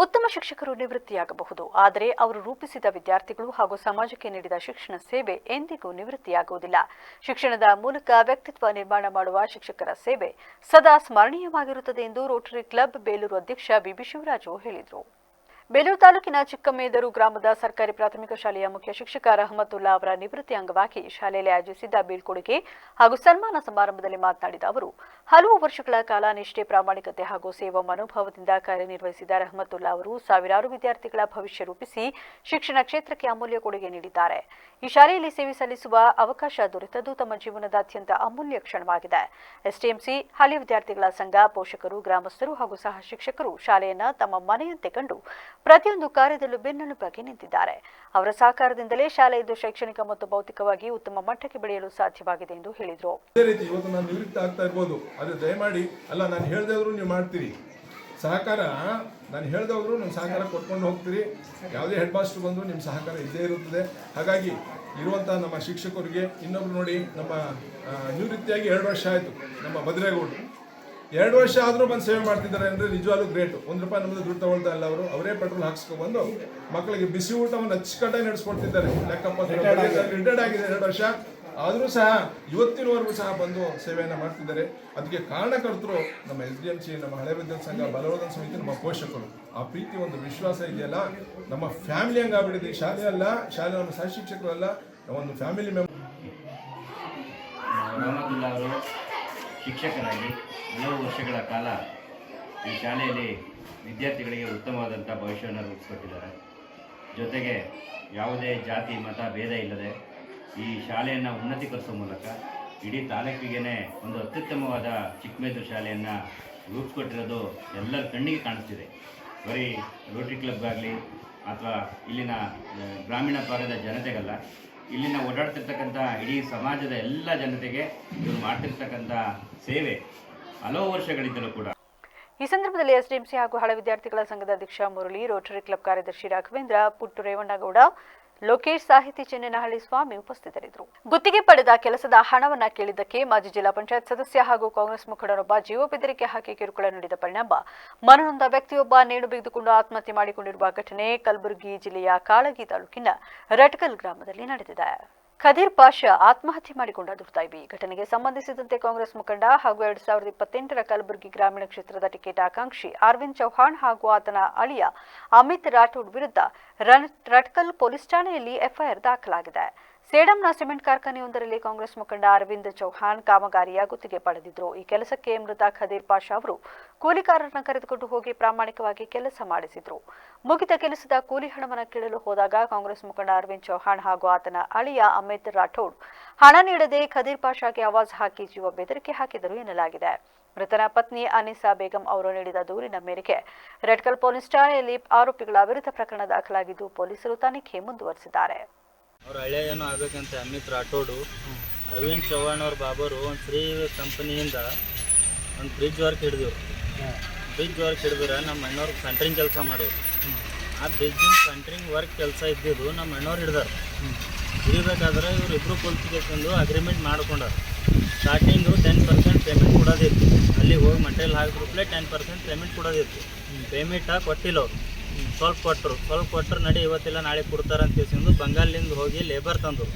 ಉತ್ತಮ ಶಿಕ್ಷಕರು ನಿವೃತ್ತಿಯಾಗಬಹುದು, ಆದರೆ ಅವರು ರೂಪಿಸಿದ ವಿದ್ಯಾರ್ಥಿಗಳು ಹಾಗೂ ಸಮಾಜಕ್ಕೆ ನೀಡಿದ ಶಿಕ್ಷಣ ಸೇವೆ ಎಂದಿಗೂ ನಿವೃತ್ತಿಯಾಗುವುದಿಲ್ಲ. ಶಿಕ್ಷಣದ ಮೂಲಕ ವ್ಯಕ್ತಿತ್ವ ನಿರ್ಮಾಣ ಮಾಡುವ ಶಿಕ್ಷಕರ ಸೇವೆ ಸದಾ ಸ್ಮರಣೀಯವಾಗಿರುತ್ತದೆ ಎಂದು ರೋಟರಿ ಕ್ಲಬ್ ಬೇಲೂರು ಅಧ್ಯಕ್ಷ ಬಿಬಿ ಶಿವರಾಜು ಹೇಳಿದರು. ಬೇಲೂರು ತಾಲೂಕಿನ ಚಿಕ್ಕಮೇದರು ಗ್ರಾಮದ ಸರ್ಕಾರಿ ಪ್ರಾಥಮಿಕ ಶಾಲೆಯ ಮುಖ್ಯ ಶಿಕ್ಷಕ ರಹಮತುಲ್ಲಾ ಅವರ ನಿವೃತ್ತಿ ಅಂಗವಾಗಿ ಶಾಲೆಯಲ್ಲಿ ಆಯೋಜಿಸಿದ್ದ ಬೀಳ್ಕೊಡುಗೆ ಹಾಗೂ ಸನ್ಮಾನ ಸಮಾರಂಭದಲ್ಲಿ ಮಾತನಾಡಿದ ಅವರು, ಹಲವು ವರ್ಷಗಳ ಕಾಲ ನಿಷ್ಠೆ, ಪ್ರಾಮಾಣಿಕತೆ ಹಾಗೂ ಸೇವಾ ಮನೋಭಾವದಿಂದ ಕಾರ್ಯನಿರ್ವಹಿಸಿದ ರಹಮತುಲ್ಲಾ ಅವರು ಸಾವಿರಾರು ವಿದ್ಯಾರ್ಥಿಗಳ ಭವಿಷ್ಯ ರೂಪಿಸಿ ಶಿಕ್ಷಣ ಕ್ಷೇತ್ರಕ್ಕೆ ಅಮೂಲ್ಯ ಕೊಡುಗೆ ನೀಡಿದ್ದಾರೆ. ಈ ಶಾಲೆಯಲ್ಲಿ ಸೇವೆ ಸಲ್ಲಿಸುವ ಅವಕಾಶ ದೊರೆತದ್ದು ತಮ್ಮ ಜೀವನದ ಅತ್ಯಂತ ಅಮೂಲ್ಯ ಕ್ಷಣವಾಗಿದೆ. ಎಸ್ಟಿಎಂಸಿ, ಹಳೆಯ ವಿದ್ಯಾರ್ಥಿಗಳ ಸಂಘ, ಪೋಷಕರು, ಗ್ರಾಮಸ್ಥರು ಹಾಗೂ ಸಹ ಶಿಕ್ಷಕರು ಶಾಲೆಯನ್ನ ತಮ್ಮ ಮನೆಯಂತೆ ಕಂಡು ಪ್ರತಿಯೊಂದು ಕಾರ್ಯದಲ್ಲೂ ಬೆನ್ನೆಲುಬಾಗಿ ನಿಂತಿದ್ದಾರೆ. ಅವರ ಸಹಕಾರದಿಂದಲೇ ಶಾಲೆ ಇದು ಶೈಕ್ಷಣಿಕ ಮತ್ತು ಭೌತಿಕವಾಗಿ ಉತ್ತಮ ಮಟ್ಟಕ್ಕೆ ಬೆಳೆಯಲು ಸಾಧ್ಯವಾಗಿದೆ ಎಂದು ಹೇಳಿದರು. ಅದೇ ರೀತಿ ಇವತ್ತು ನಾನು ನಿವೃತ್ತಿ ಆಗ್ತಾ ಇರ್ಬೋದು, ಆದರೆ ದಯಮಾಡಿ ಅಲ್ಲ ನಾನು ಹೇಳ್ದವರು ನೀವು ಮಾಡ್ತೀರಿ, ಸಹಕಾರ ನಾನು ಹೇಳ್ದವರು ನಿಮ್ಮ ಸಹಕಾರ ಕೊಟ್ಕೊಂಡು ಹೋಗ್ತೀರಿ. ಯಾವುದೇ ಹೆಡ್ ಮಾಸ್ಟರ್ ಬಂದರೂ ನಿಮ್ಮ ಸಹಕಾರ ಇದ್ದೇ ಇರುತ್ತದೆ. ಹಾಗಾಗಿ ಇರುವಂಥ ನಮ್ಮ ಶಿಕ್ಷಕರಿಗೆ ಇನ್ನೊಬ್ರು ನೋಡಿ, ನಮ್ಮ ನಿವೃತ್ತಿಯಾಗಿ 2 ವರ್ಷ ಆಯಿತು. ನಮ್ಮ ಭದ್ರೇಗೌಡರು 2 ವರ್ಷ ಆದರೂ ಬಂದು ಸೇವೆ ಮಾಡ್ತಿದ್ದಾರೆ ಅಂದರೆ ನಿಜವಾಗ್ಲೂ ಗ್ರೇಟು. ₹1 ನಮ್ಮದು ದುಡ್ಡು ತಗೊಳ್ತಾ ಇಲ್ಲ ಅವರು. ಅವರೇ ಪೆಟ್ರೋಲ್ ಹಾಕ್ಸ್ಕೊಬಂದು ಮಕ್ಕಳಿಗೆ ಬಿಸಿ ಊಟವನ್ನು ಅಚ್ಚುಕಟ್ಟಾಗಿ ನಡೆಸ್ಕೊಡ್ತಿದ್ದಾರೆ. ಲೆಕ್ಕಪತ್ರ ರಿಟೈರ್ಡ್ ಆಗಿದೆ 2 ವರ್ಷ ಆದರೂ ಸಹ ಇವತ್ತಿನವರೆಗೂ ಸಹ ಬಂದು ಸೇವೆಯನ್ನು ಮಾಡ್ತಿದ್ದಾರೆ. ಅದಕ್ಕೆ ಕಾರಣಕರ್ತರು ನಮ್ಮ SDMC, ನಮ್ಮ ಹಳೆ ವಿದ್ಯಾರ್ಥಿ ಸಂಘ, ಬಲವರ್ಧನ ಸಮಿತಿ, ನಮ್ಮ ಪೋಷಕರು. ಆ ಪ್ರೀತಿ, ಒಂದು ವಿಶ್ವಾಸ ಇದೆಯಲ್ಲ, ನಮ್ಮ ಫ್ಯಾಮಿಲಿ ಹಂಗಾಗ್ಬಿಟ್ಟಿದೆ. ಶಾಲೆ ಅಲ್ಲ, ಶಾಲೆ ನಮ್ಮ ಸಹ ಶಿಕ್ಷಕರಲ್ಲ, ಒಂದು ಫ್ಯಾಮಿಲಿ ಮೆಂಬರ್. ರಹಮತುಲ್ಲಾ ಅವರು ಶಿಕ್ಷಕರಾಗಿ ಹಲವು ವರ್ಷಗಳ ಕಾಲ ಈ ಶಾಲೆಯಲ್ಲಿ ವಿದ್ಯಾರ್ಥಿಗಳಿಗೆ ಉತ್ತಮವಾದಂಥ ಭವಿಷ್ಯವನ್ನು ರೂಪಿಸಿಕೊಟ್ಟಿದ್ದಾರೆ. ಜೊತೆಗೆ ಯಾವುದೇ ಜಾತಿ, ಮತ, ಭೇದ ಇಲ್ಲದೆ ಈ ಶಾಲೆಯನ್ನು ಉನ್ನತೀಕರಿಸುವ ಮೂಲಕ ಇಡೀ ತಾಲೂಕಿಗೆ ಒಂದು ಅತ್ಯುತ್ತಮವಾದ ಚಿಕ್ಕಮೇದರು ಶಾಲೆಯನ್ನು ರೂಪಿಸ್ಕೊಟ್ಟಿರೋದು ಎಲ್ಲರ ಕಣ್ಣಿಗೆ ಕಾಣಿಸ್ತಿದೆ. ಬರೀ ರೋಟರಿ ಕ್ಲಬ್ಗಾಗಲಿ ಅಥವಾ ಇಲ್ಲಿನ ಗ್ರಾಮೀಣ ಭಾಗದ ಜನತೆಗಲ್ಲ, ಇಲ್ಲಿನ ಓಡಾಡ್ತಿರ್ತಕ್ಕಂಥ ಇಡೀ ಸಮಾಜದ ಎಲ್ಲ ಜನತೆಗೆ ಇವರು ಮಾಡ್ತಿರ್ತಕ್ಕಂಥ ಸೇವೆ ಹಲವು ವರ್ಷಗಳಿಂದಲೂ ಕೂಡ. ಈ ಸಂದರ್ಭದಲ್ಲಿ ಎಸ್ಡಿಎಂಸಿ ಹಾಗೂ ಹಳೆ ವಿದ್ಯಾರ್ಥಿಗಳ ಸಂಘದ ಅಧ್ಯಕ್ಷ ಮುರಳಿ, ರೋಟರಿ ಕ್ಲಬ್ ಕಾರ್ಯದರ್ಶಿ ರಾಘವೇಂದ್ರ, ಪುಟ್ಟು ರೇವಣ್ಣಗೌಡ, ಲೋಕೇಶ್, ಸಾಹಿತಿ ಚೆನ್ನನಹಳ್ಳಿ ಸ್ವಾಮಿ ಉಪಸ್ಥಿತರಿದ್ದರು. ಗುತ್ತಿಗೆ ಪಡೆದ ಕೆಲಸದ ಹಣವನ್ನ ಕೇಳಿದ್ದಕ್ಕೆ ಮಾಜಿ ಜಿಲ್ಲಾ ಪಂಚಾಯತ್ ಸದಸ್ಯ ಹಾಗೂ ಕಾಂಗ್ರೆಸ್ ಮುಖಂಡರೊಬ್ಬ ಜೀವ ಬೆದರಿಕೆ ಹಾಕಿ ಕಿರುಕುಳ ನೀಡಿದ ಪರಿಣಾಮ ಮನನೊಂದ ವ್ಯಕ್ತಿಯೊಬ್ಬ ನೇಣು ಬಿಗಿದುಕೊಂಡು ಆತ್ಮಹತ್ಯೆ ಮಾಡಿಕೊಂಡಿರುವ ಘಟನೆ ಕಲಬುರಗಿ ಜಿಲ್ಲೆಯ ಕಾಳಗಿ ತಾಲೂಕಿನ ರಟ್ಕಲ್ ಗ್ರಾಮದಲ್ಲಿ ನಡೆದಿದೆ. ಖದೀರ್ ಪಾಷಾ ಆತ್ಮಹತ್ಯೆ ಮಾಡಿಕೊಂಡ ದುರ್ದೈವಿ ಘಟನೆಗೆ ಸಂಬಂಧಿಸಿದಂತೆ ಕಾಂಗ್ರೆಸ್ ಮುಖಂಡ ಹಾಗೂ 2028ರ ಕಲಬುರಗಿ ಗ್ರಾಮೀಣ ಕ್ಷೇತ್ರದ ಟಿಕೆಟ್ ಆಕಾಂಕ್ಷಿ ಅರವಿಂದ್ ಚೌಹಾಣ್ ಹಾಗೂ ಆತನ ಅಳಿಯ ಅಮಿತ್ ರಾಠೋಡ್ ವಿರುದ್ಧ ರಟ್ಕಲ್ ಪೊಲೀಸ್ ಠಾಣೆಯಲ್ಲಿ ಎಫ್ಐಆರ್ ದಾಖಲಾಗಿದೆ. ಸೇಡಂನ ಸಿಮೆಂಟ್ ಕಾರ್ಖಾನೆಯೊಂದರಲ್ಲಿ ಕಾಂಗ್ರೆಸ್ ಮುಖಂಡ ಅರವಿಂದ್ ಚೌಹಾಣ್ ಕಾಮಗಾರಿಯ ಗುತ್ತಿಗೆ ಪಡೆದಿದ್ದರು. ಈ ಕೆಲಸಕ್ಕೆ ಮೃತ ಖದೀರ್ ಪಾಷಾ ಅವರು ಕೂಲಿಕಾರರನ್ನ ಕರೆದುಕೊಂಡು ಹೋಗಿ ಪ್ರಾಮಾಣಿಕವಾಗಿ ಕೆಲಸ ಮಾಡಿಸಿದ್ರು. ಮುಗಿದ ಕೆಲಸದ ಕೂಲಿ ಹಣವನ್ನು ಕೇಳಲು ಹೋದಾಗ ಕಾಂಗ್ರೆಸ್ ಮುಖಂಡ ಅರವಿಂದ್ ಚೌಹಾಣ್ ಹಾಗೂ ಆತನ ಅಳಿಯ ಅಮಿತ್ ರಾಠೋಡ್ ಹಣ ನೀಡದೆ ಖದೀರ್ ಪಾಷಾಗೆ ಆವಾಜ್ ಹಾಕಿ ಜೀವ ಬೆದರಿಕೆ ಹಾಕಿದರು ಎನ್ನಲಾಗಿದೆ. ಮೃತನ ಪತ್ನಿ ಅನಿಸಾ ಬೇಗಂ ಅವರು ನೀಡಿದ ದೂರಿನ ಮೇರೆಗೆ ರೆಡ್ಕಲ್ ಪೊಲೀಸ್ ಠಾಣೆಯಲ್ಲಿ ಆರೋಪಿಗಳ ವಿರುದ್ಧ ಪ್ರಕರಣ ದಾಖಲಾಗಿದ್ದು ಪೊಲೀಸರು ತನಿಖೆ ಮುಂದುವರೆಸಿದ್ದಾರೆ. ಅವ್ರ ಹಳೆ ಏನೋ ಆಗಬೇಕಂತೆ ಅಮಿತ್ ರಾಠೋಡು ಅರವಿಂದ್ ಚೌಹಾಣ್ ಅವ್ರ ಬಾಬರು ಒಂದು ಫ್ರೀ ಕಂಪನಿಯಿಂದ ಒಂದು ಫ್ರಿಜ್ ವರ್ಕ್ ಹಿಡಿದ್ರು. ಫ್ರಿಜ್ ವರ್ಕ್ ಹಿಡಿದ್ರೆ ನಮ್ಮ ಅಣ್ಣವ್ರು ಸೆಂಟ್ರಿಂಗ್ ಕೆಲಸ ಮಾಡೋರು. ಆ ಫ್ರಿಜ್ಜಿನ ಸೆಂಟ್ರಿಂಗ್ ವರ್ಕ್ ಕೆಲಸ ಇದ್ದಿದ್ದು ನಮ್ಮ ಅಣ್ಣವ್ರು ಹಿಡ್ದಾರೆ. ಹಿಡಿಬೇಕಾದ್ರೆ ಇವರು ಇಬ್ಬರು ಕುಲ್ತಿಗೆಂದು ಅಗ್ರಿಮೆಂಟ್ ಮಾಡ್ಕೊಂಡಾರ. ಸ್ಟಾರ್ಟಿಂಗು 10% ಪೇಮೆಂಟ್ ಕೊಡೋದಿತ್ತು. ಅಲ್ಲಿ ಹೋಗಿ ಮಟೀರಿಯಲ್ ಹಾಕಿದ್ರೂಪ್ಲೆ 10% ಪೇಮೆಂಟ್ ಕೊಡೋದಿತ್ತು. ಪೇಮೆಂಟ್ ಕೊಟ್ಟಿಲ್ಲ ಅವರು, ಸ್ವಲ್ಪ ಕೊಟ್ಟರು ನಡಿ ಇವತ್ತಿಲ್ಲ ನಾಳೆ ಕೊಡ್ತಾರೆ ಅಂತ ಕೇಸಿಂದು ಬಂಗಾಲಿಂದ ಹೋಗಿ ಲೇಬರ್ ತಂದರು.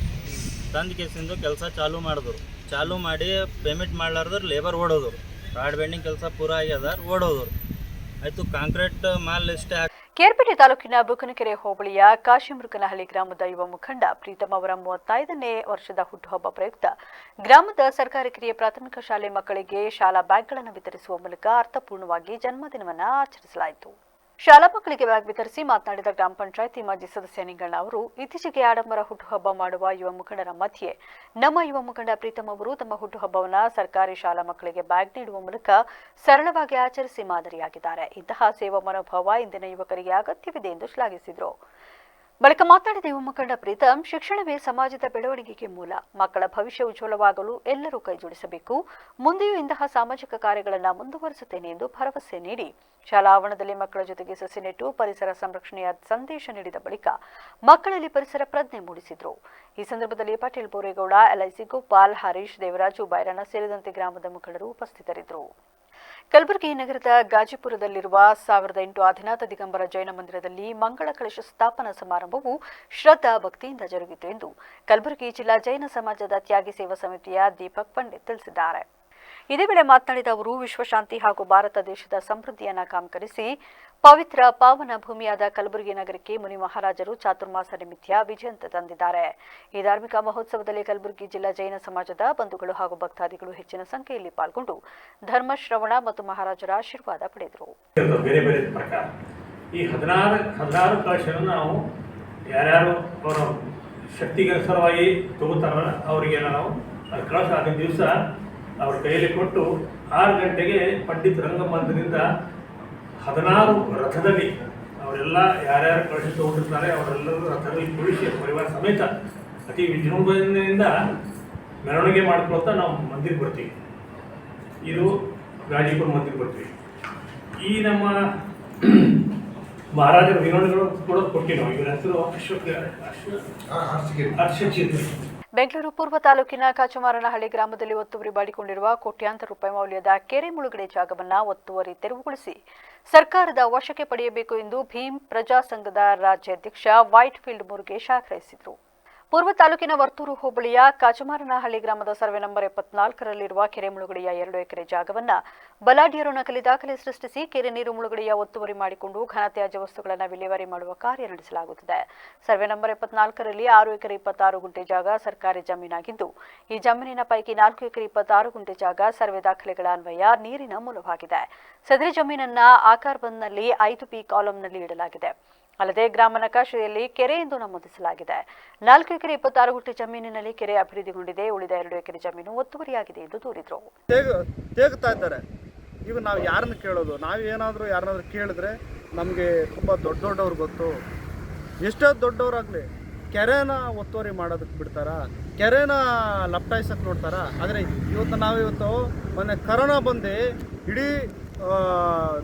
ತಂದು ಕೇಸಿಂದು ಕೆಲಸ ಚಾಲೂ ಮಾಡಿದ್ರು. ಚಾಲೂ ಮಾಡಿ ಪೇಮೆಂಟ್ ಮಾಡ್ಲಾರ್ದ್ರೆ ಲೇಬರ್ ಓಡೋದ್ರು. ರಾಡ್ ಬೆಂಡಿಂಗ್ ಕೆಲಸ ಪೂರ ಆಗ್ಯದ, ಓಡೋದ್ರು. ಆಯಿತು, ಕಾಂಕ್ರೀಟ್ ಮಾಲ್ ಇಷ್ಟೇ. ಕೇರ್ಪೇಟೆ ತಾಲೂಕಿನ ಬುಕನಕೆರೆ ಹೋಬಳಿಯ ಕಾಶಿಮೃಗನಹಳ್ಳಿ ಗ್ರಾಮದ ಯುವ ಮುಖಂಡ ಪ್ರೀತಮ್ ಅವರ 35ನೇ ವರ್ಷದ ಹುಟ್ಟುಹಬ್ಬ ಪ್ರಯುಕ್ತ ಗ್ರಾಮದ ಸರ್ಕಾರಿ ಕಿರಿಯ ಪ್ರಾಥಮಿಕ ಶಾಲೆ ಮಕ್ಕಳಿಗೆ ಶಾಲಾ ಬ್ಯಾಗ್ಗಳನ್ನು ವಿತರಿಸುವ ಮೂಲಕ ಅರ್ಥಪೂರ್ಣವಾಗಿ ಜನ್ಮದಿನವನ್ನು ಆಚರಿಸಲಾಯಿತು. ಶಾಲಾ ಮಕ್ಕಳಿಗೆ ಬ್ಯಾಗ್ ವಿತರಿಸಿ ಮಾತನಾಡಿದ ಗ್ರಾಮ ಪಂಚಾಯಿತಿ ಮಾಜಿ ಸದಸ್ಯ ನಿಂಗಣ್ಣ ಅವರು, ಇತ್ತೀಚೆಗೆ ಆಡಂಬರ ಹುಟ್ಟುಹಬ್ಬ ಮಾಡುವ ಯುವ ಮುಖಂಡರ ಮಧ್ಯೆ ನಮ್ಮ ಯುವ ಮುಖಂಡ ಪ್ರೀತಮ್ ಅವರು ತಮ್ಮ ಹುಟ್ಟುಹಬ್ಬವನ್ನು ಸರ್ಕಾರಿ ಶಾಲಾ ಮಕ್ಕಳಿಗೆ ಬ್ಯಾಗ್ ನೀಡುವ ಮೂಲಕ ಸರಳವಾಗಿ ಆಚರಿಸಿ ಮಾದರಿಯಾಗಿದ್ದಾರೆ. ಇಂತಹ ಸೇವಾ ಮನೋಭಾವ ಇಂದಿನ ಯುವಕರಿಗೆ ಅಗತ್ಯವಿದೆ ಎಂದು ಶ್ಲಾಘಿಸಿದರು. ಬಳಿಕ ಮಾತನಾಡಿದ ಯುವ ಮುಖಂಡ ಪ್ರೀತಮ್, ಶಿಕ್ಷಣವೇ ಸಮಾಜದ ಬೆಳವಣಿಗೆಗೆ ಮೂಲ. ಮಕ್ಕಳ ಭವಿಷ್ಯ ಉಜ್ವಲವಾಗಲು ಎಲ್ಲರೂ ಕೈಜೋಡಿಸಬೇಕು. ಮುಂದೆಯೂ ಇಂತಹ ಸಾಮಾಜಿಕ ಕಾರ್ಯಗಳನ್ನು ಮುಂದುವರಿಸುತ್ತೇನೆ ಎಂದು ಭರವಸೆ ನೀಡಿ ಶಾಲಾ ಆವರಣದಲ್ಲಿ ಮಕ್ಕಳ ಜೊತೆಗೆ ಸಸಿ ನೆಟ್ಟು ಪರಿಸರ ಸಂರಕ್ಷಣೆಯ ಸಂದೇಶ ನೀಡಿದ ಬಳಿಕ ಮಕ್ಕಳಲ್ಲಿ ಪರಿಸರ ಪ್ರಜ್ಞೆ ಮೂಡಿಸಿದರು. ಈ ಸಂದರ್ಭದಲ್ಲಿ ಪಾಟೀಲ್ ಬೋರೇಗೌಡ, ಎಲ್ಐಸಿ ಗೋಪಾಲ್, ಹರೀಶ್, ದೇವರಾಜು, ಬೈರಣ್ಣ ಸೇರಿದಂತೆ ಗ್ರಾಮದ ಮುಖಂಡರು ಉಪಸ್ಥಿತರಿದ್ದರು. ಕಲಬುರಗಿ ನಗರದ ಗಾಜಿಪುರದಲ್ಲಿರುವ 1008 ಆದಿನಾಥ ದಿಗಂಬರ ಜೈನ ಮಂದಿರದಲ್ಲಿ ಮಂಗಳ ಕಳಶ ಸ್ಥಾಪನಾ ಸಮಾರಂಭವು ಶ್ರದ್ಧಾ ಭಕ್ತಿಯಿಂದ ಜರುಗಿತು ಎಂದು ಕಲಬುರಗಿ ಜಿಲ್ಲಾ ಜೈನ ಸಮಾಜದ ತ್ಯಾಗಿ ಸೇವಾ ಸಮಿತಿಯ ದೀಪಕ್ ಪಂಡಿತ್ ತಿಳಿಸಿದ್ದಾರೆ. ಇದೇ ವೇಳೆ ಮಾತನಾಡಿದ ಅವರು, ವಿಶ್ವಶಾಂತಿ ಹಾಗೂ ಭಾರತ ದೇಶದ ಸಮೃದ್ಧಿಯನ್ನು ಕಾಂಕರಿಸಿ ಪವಿತ್ರ ಪಾವನ ಭೂಮಿಯಾದ ಕಲಬುರಗಿ ನಗರಕ್ಕೆ ಮುನಿ ಮಹಾರಾಜರು ಚಾತುರ್ಮಾಸ ನಿಮಿತ್ತ ವಿಜಯಂತ ತಂದಿದ್ದಾರೆ. ಈ ಧಾರ್ಮಿಕ ಮಹೋತ್ಸವದಲ್ಲಿ ಕಲಬುರಗಿ ಜಿಲ್ಲಾ ಜೈನ ಸಮಾಜದ ಬಂಧುಗಳು ಹಾಗೂ ಭಕ್ತಾದಿಗಳು ಹೆಚ್ಚಿನ ಸಂಖ್ಯೆಯಲ್ಲಿ ಪಾಲ್ಗೊಂಡು ಧರ್ಮ ಶ್ರವಣ ಮತ್ತು ಮಹಾರಾಜರ ಆಶೀರ್ವಾದ ಪಡೆದರು. ಬೇರೆ ಬೇರೆ ಪ್ರಕಾರ ಈ 16 ಕಳಶವನ್ನು ನಾವು ಯಾರ್ಯಾರು ಅವರ ಶಕ್ತಿಗನುಸಾರವಾಗಿ ತಗೋತಾರ ಅವರಿಗೆ ನಾವು ಕಳಶ ಆಗಿನ ದಿವಸ ಅವ್ರ ಕೈಯಲ್ಲಿ ಕೊಟ್ಟು 6 ಗಂಟೆಗೆ ಪಂಡಿತ್ ರಂಗಮಂದಿರದಿಂದ 16 ರಥದಲ್ಲಿ ಅವರೆಲ್ಲ ಯಾರ್ಯಾರು ಕಳಶ ತಗೊಂಡಿರ್ತಾರೆ ಅವರೆಲ್ಲರೂ ರಥದಲ್ಲಿ ಕುಳಿಸಿ ಪರಿವಾರ ಸಮೇತ ಅತಿ ವಿಜೃಂಭಣೆಯಿಂದ ಮೆರವಣಿಗೆ ಮಾಡ್ಕೊಳ್ತಾ ನಾವು ಮಂದಿರ ಬರ್ತೀವಿ. ಇದು ಗಾಜಿಪುರ ಮಂದಿರ ಬರ್ತೀವಿ. ಈ ನಮ್ಮ ಮಹಾರಾಜರ ವಿನೋದಗಳು ಕೂಡ ಕೊಟ್ಟಿವಿ ನಾವು. ಇವರ ಹೆಸರು ಅರ್ಶಚಿತ್ರ. ಬೆಂಗಳೂರು ಪೂರ್ವ ತಾಲೂಕಿನ ಕಾಚಮಾರನಹಳ್ಳಿ ಗ್ರಾಮದಲ್ಲಿ ಒತ್ತುವರಿ ಮಾಡಿಕೊಂಡಿರುವ ಕೋಟ್ಯಾಂತರ ರೂಪಾಯಿ ಮೌಲ್ಯದ ಕೆರೆ ಮುಳುಗಡೆ ಜಾಗವನ್ನು ಒತ್ತುವರಿ ತೆರವುಗೊಳಿಸಿ ಸರ್ಕಾರದ ವಶಕ್ಕೆ ಪಡೆಯಬೇಕು ಎಂದು ಭೀಮ್ ಪ್ರಜಾ ಸಂಘದ ರಾಜ್ಯಾಧ್ಯಕ್ಷ ವೈಟ್ಫೀಲ್ಡ್ ಮುರುಗೇಶ್ ಆಗ್ರಹಿಸಿದರು. ಪೂರ್ವ ತಾಲೂಕಿನ ವರ್ತೂರು ಹೋಬಳಿಯ ಕಾಚಮಾರನಹಳ್ಳಿ ಗ್ರಾಮದ ಸರ್ವೆ ನಂಬರ್ 74ರಲ್ಲಿರುವ ಕೆರೆ ಮುಳುಗಡೆಯ 2 ಎಕರೆ ಜಾಗವನ್ನು ಬಲಾಢ್ಯರು ನಕಲಿ ದಾಖಲೆ ಸೃಷ್ಟಿಸಿ ಕೆರೆ ನೀರು ಮುಳುಗಡೆಯ ಒತ್ತುವರಿ ಮಾಡಿಕೊಂಡು ಘನತ್ಯಾಜ್ಯ ವಸ್ತುಗಳನ್ನು ವಿಲೇವಾರಿ ಮಾಡುವ ಕಾರ್ಯ ನಡೆಸಲಾಗುತ್ತಿದೆ. ಸರ್ವೆ ನಂಬರ್ 74ರಲ್ಲಿ 6 ಎಕರೆ 26 ಗುಂಟೆ ಜಾಗ ಸರ್ಕಾರಿ ಜಮೀನಾಗಿದ್ದು, ಈ ಜಮೀನಿನ ಪೈಕಿ 4 ಎಕರೆ 26 ಗುಂಟೆ ಜಾಗ ಸರ್ವೆ ದಾಖಲೆಗಳ ಅನ್ವಯ ನೀರಿನ ಮೂಲವಾಗಿದೆ. ಸದರಿ ಜಮೀನನ್ನ ಆಕಾರ್ ಬಂದ್ನಲ್ಲಿ 5B ಕಾಲಂನಲ್ಲಿ ಇಡಲಾಗಿದೆ. ಅಲ್ಲದೆ ಗ್ರಾಮ ನಕಾಶೆಯಲ್ಲಿ ಕೆರೆ ಎಂದು ನಮೂದಿಸಲಾಗಿದೆ. 4 ಎಕರೆ 26 ಗುಂಟೆ ಜಮೀನಿನಲ್ಲಿ ಕೆರೆ ಅಭಿವೃದ್ಧಿಗೊಂಡಿದೆ. ಉಳಿದ 2 ಎಕರೆ ಜಮೀನು ಒತ್ತುವರಿಯಾಗಿದೆ ಎಂದು ದೂರಿದರು. ತೇಗ್ತಾ ಇದ್ದಾರೆ. ಈಗ ನಾವು ಯಾರನ್ನು ಕೇಳೋದು? ನಾವೇನಾದರೂ ಯಾರನ್ನಾದ್ರೂ ಕೇಳಿದ್ರೆ ನಮಗೆ ತುಂಬ ದೊಡ್ಡವ್ರು ಗೊತ್ತು. ಎಷ್ಟೋ ದೊಡ್ಡವರಾಗಲಿ ಕೆರೆನ ಒತ್ತುವರಿ ಮಾಡೋದಕ್ಕೆ ಬಿಡ್ತಾರಾ? ಕೆರೆನ ಲಪ್ಟಾಯಿಸಕ್ಕೆ ನೋಡ್ತಾರಾ? ಆದರೆ ನಾವಿವತ್ತು ಮೊನ್ನೆ ಕರೋನಾ ಬಂದು ಇಡೀ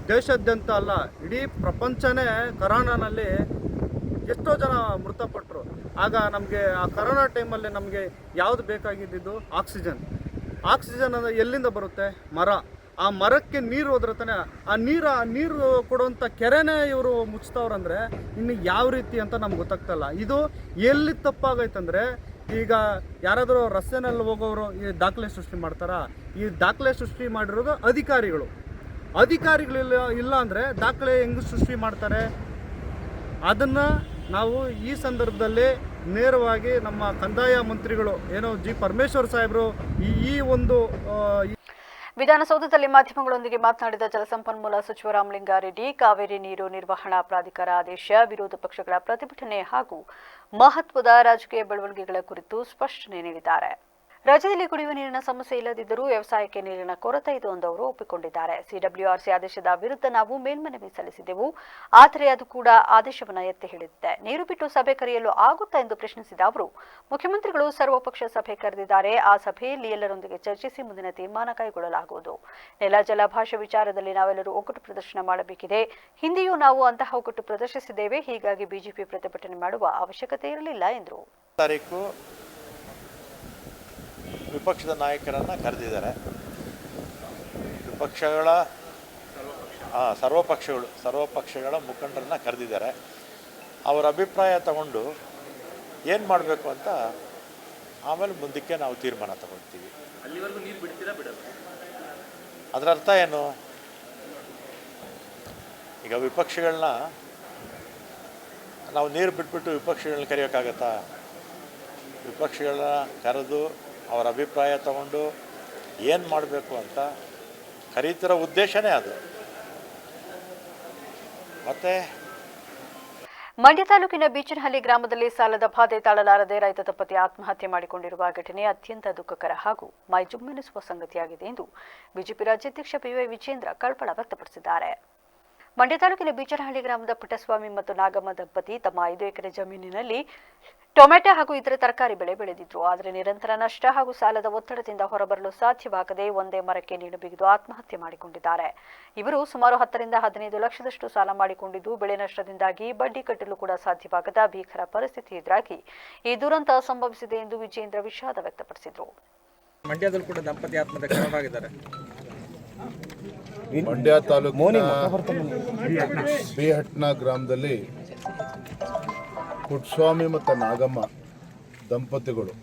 ದೇಶಾದ್ಯಂತ ಅಲ್ಲ, ಇಡೀ ಪ್ರಪಂಚನೇ ಕರೋನಾನಲ್ಲಿ ಎಷ್ಟೋ ಜನ ಮೃತಪಟ್ಟರು. ಆಗ ನಮಗೆ ಆ ಕರೋನಾ ಟೈಮಲ್ಲಿ ನಮಗೆ ಯಾವುದು ಬೇಕಾಗಿದ್ದು? ಆಕ್ಸಿಜನ್ ಅಂದರೆ ಎಲ್ಲಿಂದ ಬರುತ್ತೆ? ಮರ. ಆ ಮರಕ್ಕೆ ನೀರು ಹೋದ್ರೆ ತಾನೆ ಆ ನೀರು ಕೊಡುವಂಥ ಕೆರೆನೇ ಇವರು ಮುಚ್ತವ್ರಂದರೆ ಇನ್ನು ಯಾವ ರೀತಿ ಅಂತ ನಮ್ಗೆ ಗೊತ್ತಾಗ್ತಲ್ಲ. ಇದು ಎಲ್ಲಿ ತಪ್ಪಾಗೈತಂದರೆ, ಈಗ ಯಾರಾದರೂ ರಸ್ತೆನಲ್ಲಿ ಹೋಗೋರು ಈ ದಾಖಲೆ ಸೃಷ್ಟಿ ಮಾಡ್ತಾರಾ? ಈ ದಾಖಲೆ ಸೃಷ್ಟಿ ಮಾಡಿರೋದು ಅಧಿಕಾರಿಗಳಿಲ್ಲ. ಇಲ್ಲ ಅಂದರೆ ದಾಖಲೆ ಹೆಂಗೆ ಸೃಷ್ಟಿ ಮಾಡ್ತಾರೆ? ಅದನ್ನು ನಾವು ಈ ಸಂದರ್ಭದಲ್ಲಿ ನೇರವಾಗಿ ನಮ್ಮ ಕಂದಾಯ ಮಂತ್ರಿಗಳು ಜಿ ಪರಮೇಶ್ವರ್ ಸಾಹೇಬರು ಈ ಒಂದು ವಿಧಾನಸೌಧದಲ್ಲಿ ಮಾಧ್ಯಮಗಳೊಂದಿಗೆ ಮಾತನಾಡಿದ ಜಲಸಂಪನ್ಮೂಲ ಸಚಿವ ರಾಮಲಿಂಗಾರೆಡ್ಡಿ, ಕಾವೇರಿ ನೀರು ನಿರ್ವಹಣಾ ಪ್ರಾಧಿಕಾರ ಆದೇಶ, ವಿರೋಧ ಪಕ್ಷಗಳ ಪ್ರತಿಭಟನೆ ಹಾಗೂ ಮಹತ್ವದ ರಾಜಕೀಯ ಬೆಳವಣಿಗೆಗಳ ಕುರಿತು ಸ್ಪಷ್ಟನೆ ನೀಡಿದ್ದಾರೆ. ರಾಜ್ಯದಲ್ಲಿ ಕುಡಿಯುವ ನೀರಿನ ಸಮಸ್ಯೆ ಇಲ್ಲದಿದ್ದರೂ ವ್ಯವಸಾಯಕ್ಕೆ ನೀರಿನ ಕೊರತೆ ಇದೆ ಎಂದು ಅವರು ಒಪ್ಪಿಕೊಂಡಿದ್ದಾರೆ. ಸಿಡಬ್ಲ್ಯೂಆರ್ಸಿ ಆದೇಶದ ವಿರುದ್ಧ ನಾವು ಮೇಲ್ಮನವಿ ಸಲ್ಲಿಸಿದೆವು, ಆದರೆ ಅದು ಕೂಡ ಆದೇಶವನ್ನು ಎತ್ತಿ ಹಿಡಿದಿದೆ. ನೀರು ಬಿಟ್ಟು ಸಭೆ ಕರೆಯಲು ಆಗುತ್ತಾ ಎಂದು ಪ್ರಶ್ನಿಸಿದ ಅವರು, ಮುಖ್ಯಮಂತ್ರಿಗಳು ಸರ್ವಪಕ್ಷ ಸಭೆ ಕರೆದಿದ್ದಾರೆ. ಆ ಸಭೆಯಲ್ಲಿ ಎಲ್ಲರೊಂದಿಗೆ ಚರ್ಚಿಸಿ ಮುಂದಿನ ತೀರ್ಮಾನ ಕೈಗೊಳ್ಳಲಾಗುವುದು. ನೆಲ ಜಲ ಭಾಷೆ ವಿಚಾರದಲ್ಲಿ ನಾವೆಲ್ಲರೂ ಒಗ್ಗಟ್ಟು ಪ್ರದರ್ಶನ ಮಾಡಬೇಕಿದೆ. ಹಿಂದೆಯೂ ನಾವು ಅಂತಹ ಒಗ್ಗಟ್ಟು ಪ್ರದರ್ಶಿಸಿದ್ದೇವೆ. ಹೀಗಾಗಿ ಬಿಜೆಪಿ ಪ್ರತಿಭಟನೆ ಮಾಡುವ ಅವಶ್ಯಕತೆ ಇರಲಿಲ್ಲ ಎಂದರು. ವಿಪಕ್ಷದ ನಾಯಕರನ್ನು ಕರೆದಿದ್ದಾರೆ. ಸರ್ವಪಕ್ಷಗಳ ಮುಖಂಡರನ್ನ ಕರೆದಿದ್ದಾರೆ. ಅವರ ಅಭಿಪ್ರಾಯ ತಗೊಂಡು ಏನು ಮಾಡಬೇಕು ಅಂತ ಆಮೇಲೆ ಮುಂದಕ್ಕೆ ನಾವು ತೀರ್ಮಾನ ತಗೊಳ್ತೀವಿ. ಅಲ್ಲಿವರೆಗೂ ನೀರು ಬಿಡ್ತೀರಾ ಬಿಡಲ್ಲ? ಅದರ ಅರ್ಥ ಏನು? ಈಗ ವಿಪಕ್ಷಗಳನ್ನ ನಾವು ನೀರು ಬಿಟ್ಬಿಟ್ಟು ವಿಪಕ್ಷಗಳನ್ನ ಕರೆಯೋಕ್ಕಾಗತ್ತಾ? ವಿಪಕ್ಷಗಳನ್ನ ಕರೆದು ಅವರ ಅಭಿಪ್ರಾಯ ತಗೊಂಡು ಏನು ಮಾಡಬೇಕು ಅಂತ ಕರೀತಿರೋ ಉದ್ದೇಶನೇ ಅದು. ಮತ್ತೆ ಮಂಡ್ಯ ತಾಲೂಕಿನ ಬೀಚನಹಳ್ಳಿ ಗ್ರಾಮದಲ್ಲಿ ಸಾಲದ ಬಾಧೆ ತಾಳಲಾರದೆ ರೈತ ದಂಪತಿ ಆತ್ಮಹತ್ಯೆ ಮಾಡಿಕೊಂಡಿರುವ ಘಟನೆ ಅತ್ಯಂತ ದುಃಖಕರ ಹಾಗೂ ಮೈಜುಮ್ಮೆನಿಸುವ ಸಂಗತಿಯಾಗಿದೆ ಎಂದು ಬಿಜೆಪಿ ರಾಜ್ಯಾಧ್ಯಕ್ಷ ಬಿವೈ ವಿಜೇಂದ್ರ ಕಳವಳ ವ್ಯಕ್ತಪಡಿಸಿದ್ದಾರೆ. ಮಂಡ್ಯ ತಾಲೂಕಿನ ಬೀಚನಹಳ್ಳಿ ಗ್ರಾಮದ ಪುಟ್ಟಸ್ವಾಮಿ ಮತ್ತು ನಾಗಮ್ಮ ದಂಪತಿ ತಮ್ಮ 5 ಎಕರೆ ಜಮೀನಿನಲ್ಲಿ ಟೊಮೆಟೊ ಹಾಗೂ ಇತರ ತರಕಾರಿ ಬೆಳೆ ಬೆಳೆದಿದ್ರು. ಆದರೆ ನಿರಂತರ ನಷ್ಟ ಹಾಗೂ ಸಾಲದ ಒತ್ತಡದಿಂದ ಹೊರಬರಲು ಸಾಧ್ಯವಾಗದೆ ಒಂದೇ ಮರಕ್ಕೆ ನೇಣು ಬಿಗಿದು ಆತ್ಮಹತ್ಯೆ ಮಾಡಿಕೊಂಡಿದ್ದಾರೆ. ಇವರು ಸುಮಾರು 10 ರಿಂದ 15 ಲಕ್ಷದಷ್ಟು ಸಾಲ ಮಾಡಿಕೊಂಡಿದ್ದು, ಬೆಳೆ ನಷ್ಟದಿಂದಾಗಿ ಬಡ್ಡಿ ಕಟ್ಟಲು ಕೂಡ ಸಾಧ್ಯವಾಗದ ಭೀಕರ ಪರಿಸ್ಥಿತಿ ಎದುರಾಗಿ ಈ ದುರಂತ ಸಂಭವಿಸಿದೆ ಎಂದು ವಿಜೇಂದ್ರ ವಿಷಾದ ವ್ಯಕ್ತಪಡಿಸಿದರು. ಮಂಡ್ಯದಲ್ಲಿ ಕೂಡ ದಂಪತಿ ಆತ್ಮಹತ್ಯೆ ಶರಣಾಗಿದ್ದಾರೆ. ಮಂಡ್ಯ ತಾಲೂಕಿನ ಬಿಹಟ್ನ ಗ್ರಾಮದಲ್ಲಿ ಪುಟ್ಟಸ್ವಾಮಿ ಮತ್ತು ನಾಗಮ್ಮ ದಂಪತಿಗಳು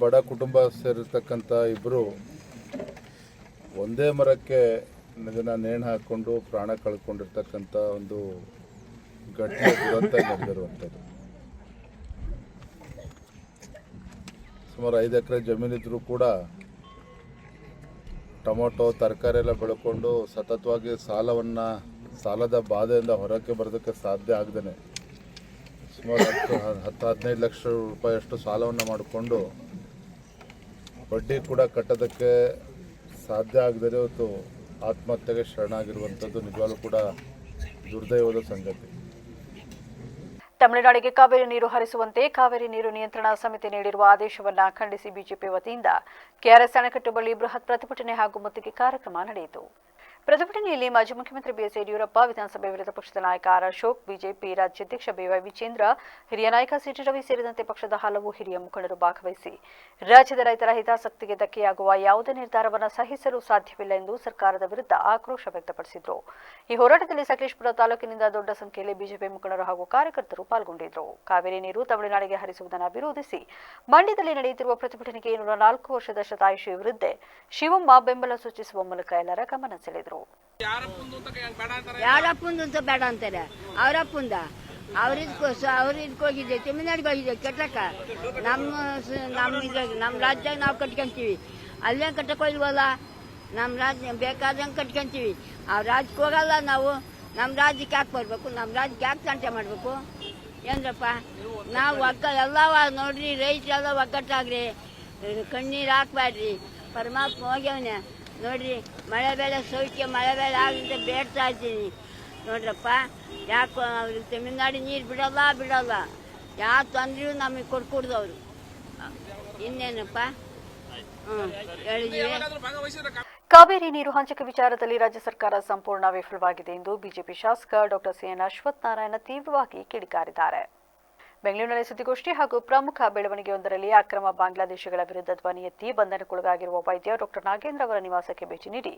ಬಡ ಕುಟುಂಬ ಸೇರಿರ್ತಕ್ಕಂಥ ಇಬ್ಬರು ಒಂದೇ ಮರಕ್ಕೆ ಇದನ್ನು ನೇಣು ಹಾಕ್ಕೊಂಡು ಪ್ರಾಣ ಕಳ್ಕೊಂಡಿರ್ತಕ್ಕಂಥ ಒಂದು ಘಟನೆ ದುರಂತ ನಡೆದಿರುವಂಥದ್ದು. ಸುಮಾರು 5 ಎಕರೆ ಜಮೀನಿದ್ರೂ ಕೂಡ ಟೊಮೊಟೊ ತರಕಾರಿ ಎಲ್ಲ ಬೆಳ್ಕೊಂಡು ಸತತವಾಗಿ ಸಾಲದ ಬಾಧೆಯಿಂದ ಹೊರಕ್ಕೆ ಬರೋದಕ್ಕೆ ಸಾಧ್ಯ ಆಗದೇ ಸುಮಾರು 10-15 ಲಕ್ಷ ರೂಪಾಯಿಯಷ್ಟು ಸಾಲವನ್ನು ಮಾಡಿಕೊಂಡು ಬಡ್ಡಿ ಕೂಡ ಕಟ್ಟೋದಕ್ಕೆ ಸಾಧ್ಯ ಆಗದೇ ಇವತ್ತು ಆತ್ಮಹತ್ಯೆಗೆ ಶರಣಾಗಿರುವಂಥದ್ದು ನಿಜವಾಗ್ಲೂ ಕೂಡ ದುರ್ದೈವದ ಸಂಗತಿ. ತಮಿಳುನಾಡಿಗೆ ಕಾವೇರಿ ನೀರು ಹರಿಸುವಂತೆ ಕಾವೇರಿ ನೀರು ನಿಯಂತ್ರಣ ಸಮಿತಿ ನೀಡಿರುವ ಆದೇಶವನ್ನು ಖಂಡಿಸಿ ಬಿಜೆಪಿ ವತಿಯಿಂದ ಕೆಆರ್ಎಸ್ ಅಣೆಕಟ್ಟು ಬಳಿ ಬೃಹತ್ ಪ್ರತಿಭಟನೆ ಹಾಗೂ ಮುತ್ತಿಗೆ ಕಾರ್ಯಕ್ರಮ ನಡೆಯಿತು. ಪ್ರತಿಭಟನೆಯಲ್ಲಿ ಮಾಜಿ ಮುಖ್ಯಮಂತ್ರಿ ಬಿಎಸ್ ಯಡಿಯೂರಪ್ಪ, ವಿಧಾನಸಭೆ ವಿರೋಧ ಪಕ್ಷದ ನಾಯಕ ಆರ್ ಅಶೋಕ್, ಬಿಜೆಪಿ ರಾಜ್ಯಾಧ್ಯಕ್ಷ ಬಿವೈ ವಿಜೇಂದ್ರ, ಹಿರಿಯ ನಾಯಕ ಸಿಟಿ ರವಿ ಸೇರಿದಂತೆ ಪಕ್ಷದ ಹಲವು ಹಿರಿಯ ಮುಖಂಡರು ಭಾಗವಹಿಸಿ ರಾಜ್ಯದ ರೈತರ ಹಿತಾಸಕ್ತಿಗೆ ಧಕ್ಕೆಯಾಗುವ ಯಾವುದೇ ನಿರ್ಧಾರವನ್ನು ಸಹಿಸಲು ಸಾಧ್ಯವಿಲ್ಲ ಎಂದು ಸರ್ಕಾರದ ವಿರುದ್ಧ ಆಕ್ರೋಶ ವ್ಯಕ್ತಪಡಿಸಿದರು. ಈ ಹೋರಾಟದಲ್ಲಿ ಸಕಲೇಶಪುರ ತಾಲೂಕಿನಿಂದ ದೊಡ್ಡ ಸಂಖ್ಯೆಯಲ್ಲಿ ಬಿಜೆಪಿ ಮುಖಂಡರು ಹಾಗೂ ಕಾರ್ಯಕರ್ತರು ಪಾಲ್ಗೊಂಡಿದ್ದರು. ಕಾವೇರಿ ನೀರು ತಮಿಳುನಾಡಿಗೆ ಹರಿಸುವುದನ್ನು ವಿರೋಧಿಸಿ ಮಂಡ್ಯದಲ್ಲಿ ನಡೆಯುತ್ತಿರುವ ಪ್ರತಿಭಟನೆಗೆ 104 ವರ್ಷದ ಶತಾಯುಷಿ ವೃದ್ಧೆ ಶಿವಮ್ಮ ಬೆಂಬಲ ಸೂಚಿಸುವ ಮೂಲಕ ಎಲ್ಲರ ಗಮನ ಸೆಳೆದರು. ಯಾರಪ್ಪಂದು ಅಂತ ಬೇಡ ಅಂತಾರೆ, ಅವರಪ್ಪಂದ ಅವ್ರು ಹೋಗಿದ್ದೆ ತಮಿಳ್ನಾಡಿಗೆ ಹೋಗಿದ್ದೆ ಕಟ್ಟಕ್ಕ. ನಮ್ಮ ರಾಜ್ಯದಾಗ ನಾವು ಕಟ್ಕೊಂತೀವಿ, ಅಲ್ಲೇ ಕಟ್ಟಕ್ಕೋಲ್ವಲ್ಲ. ನಮ್ಮ ರಾಜ್ಯ ಬೇಕಾದಂಗೆ ಕಟ್ಕೊಂತೀವಿ. ಆ ರಾಜ್ಯಕ್ಕೆ ಹೋಗಲ್ಲ ನಾವು. ನಮ್ಮ ರಾಜ್ಯಕ್ಕೆ ಯಾಕೆ ಬರ್ಬೇಕು? ನಮ್ಮ ರಾಜ್ಯಕ್ಕೆ ಯಾಕೆ ತಂಟೆ ಮಾಡಬೇಕು? ಏನ್ರಪ್ಪ, ನಾವು ಎಲ್ಲ ನೋಡ್ರಿ, ರೈತರೆಲ್ಲ ಒಗ್ಗಟ್ಟಾಗ್ರಿ, ಕಣ್ಣೀರು ಹಾಕ್ಬೇಡ್ರಿ. ಪರಮಾತ್ಮ ಹೋಗ್ಯವನೆ ನೋಡ್ರಿ. ಮಳೆ ಬೆಳೆ ಸೌಖ್ಯ, ಮಳೆ ಬೆಳೆ ಆಗಂತ ಬೇಡ್ತಾ ಇದ್ದೀನಿ ನೋಡ್ರಪ್ಪ. ಯಾಕೆ ಅವ್ರಿಗೆ ತಮಿಳ್ನಾಡು ನೀರು ಬಿಡಲ್ಲ. ಯಾವ ತೊಂದ್ರೆಯೂ ನಮಗೆ ಕೊಡ್ಕೊಡ್ದವ್ರು. ಇನ್ನೇನಪ್ಪ ಹೇಳಿದೀವಿ. ಕಾವೇರಿ ನೀರು ಹಂಚಿಕೆ ವಿಚಾರದಲ್ಲಿ ರಾಜ್ಯ ಸರ್ಕಾರ ಸಂಪೂರ್ಣ ವಿಫಲವಾಗಿದೆ ಎಂದು ಬಿಜೆಪಿ ಶಾಸಕ ಡಾಕ್ಟರ್ ಸಿಎನ್ ಅಶ್ವತ್ಥನಾರಾಯಣ ತೀವ್ರವಾಗಿ ಕಿಡಿಕಾರಿದ್ದಾರೆ. ಬೆಂಗಳೂರಿನಲ್ಲಿ ಸುದ್ದಿಗೋಷ್ಠಿ ಹಾಗೂ ಪ್ರಮುಖ ಬೆಳವಣಿಗೆಯೊಂದರಲ್ಲಿ ಅಕ್ರಮ ಬಾಂಗ್ಲಾದೇಶಿಗಳ ವಿರುದ್ಧ ಧ್ವನಿ ಎತ್ತಿ ಬಂಧನಕ್ಕೊಳಗಾಗಿರುವ ವೈದ್ಯ ಡಾಕ್ಟರ್ ನಾಗೇಂದ್ರ ಅವರ ನಿವಾಸಕ್ಕೆ ಭೇಟಿ ನೀಡಿ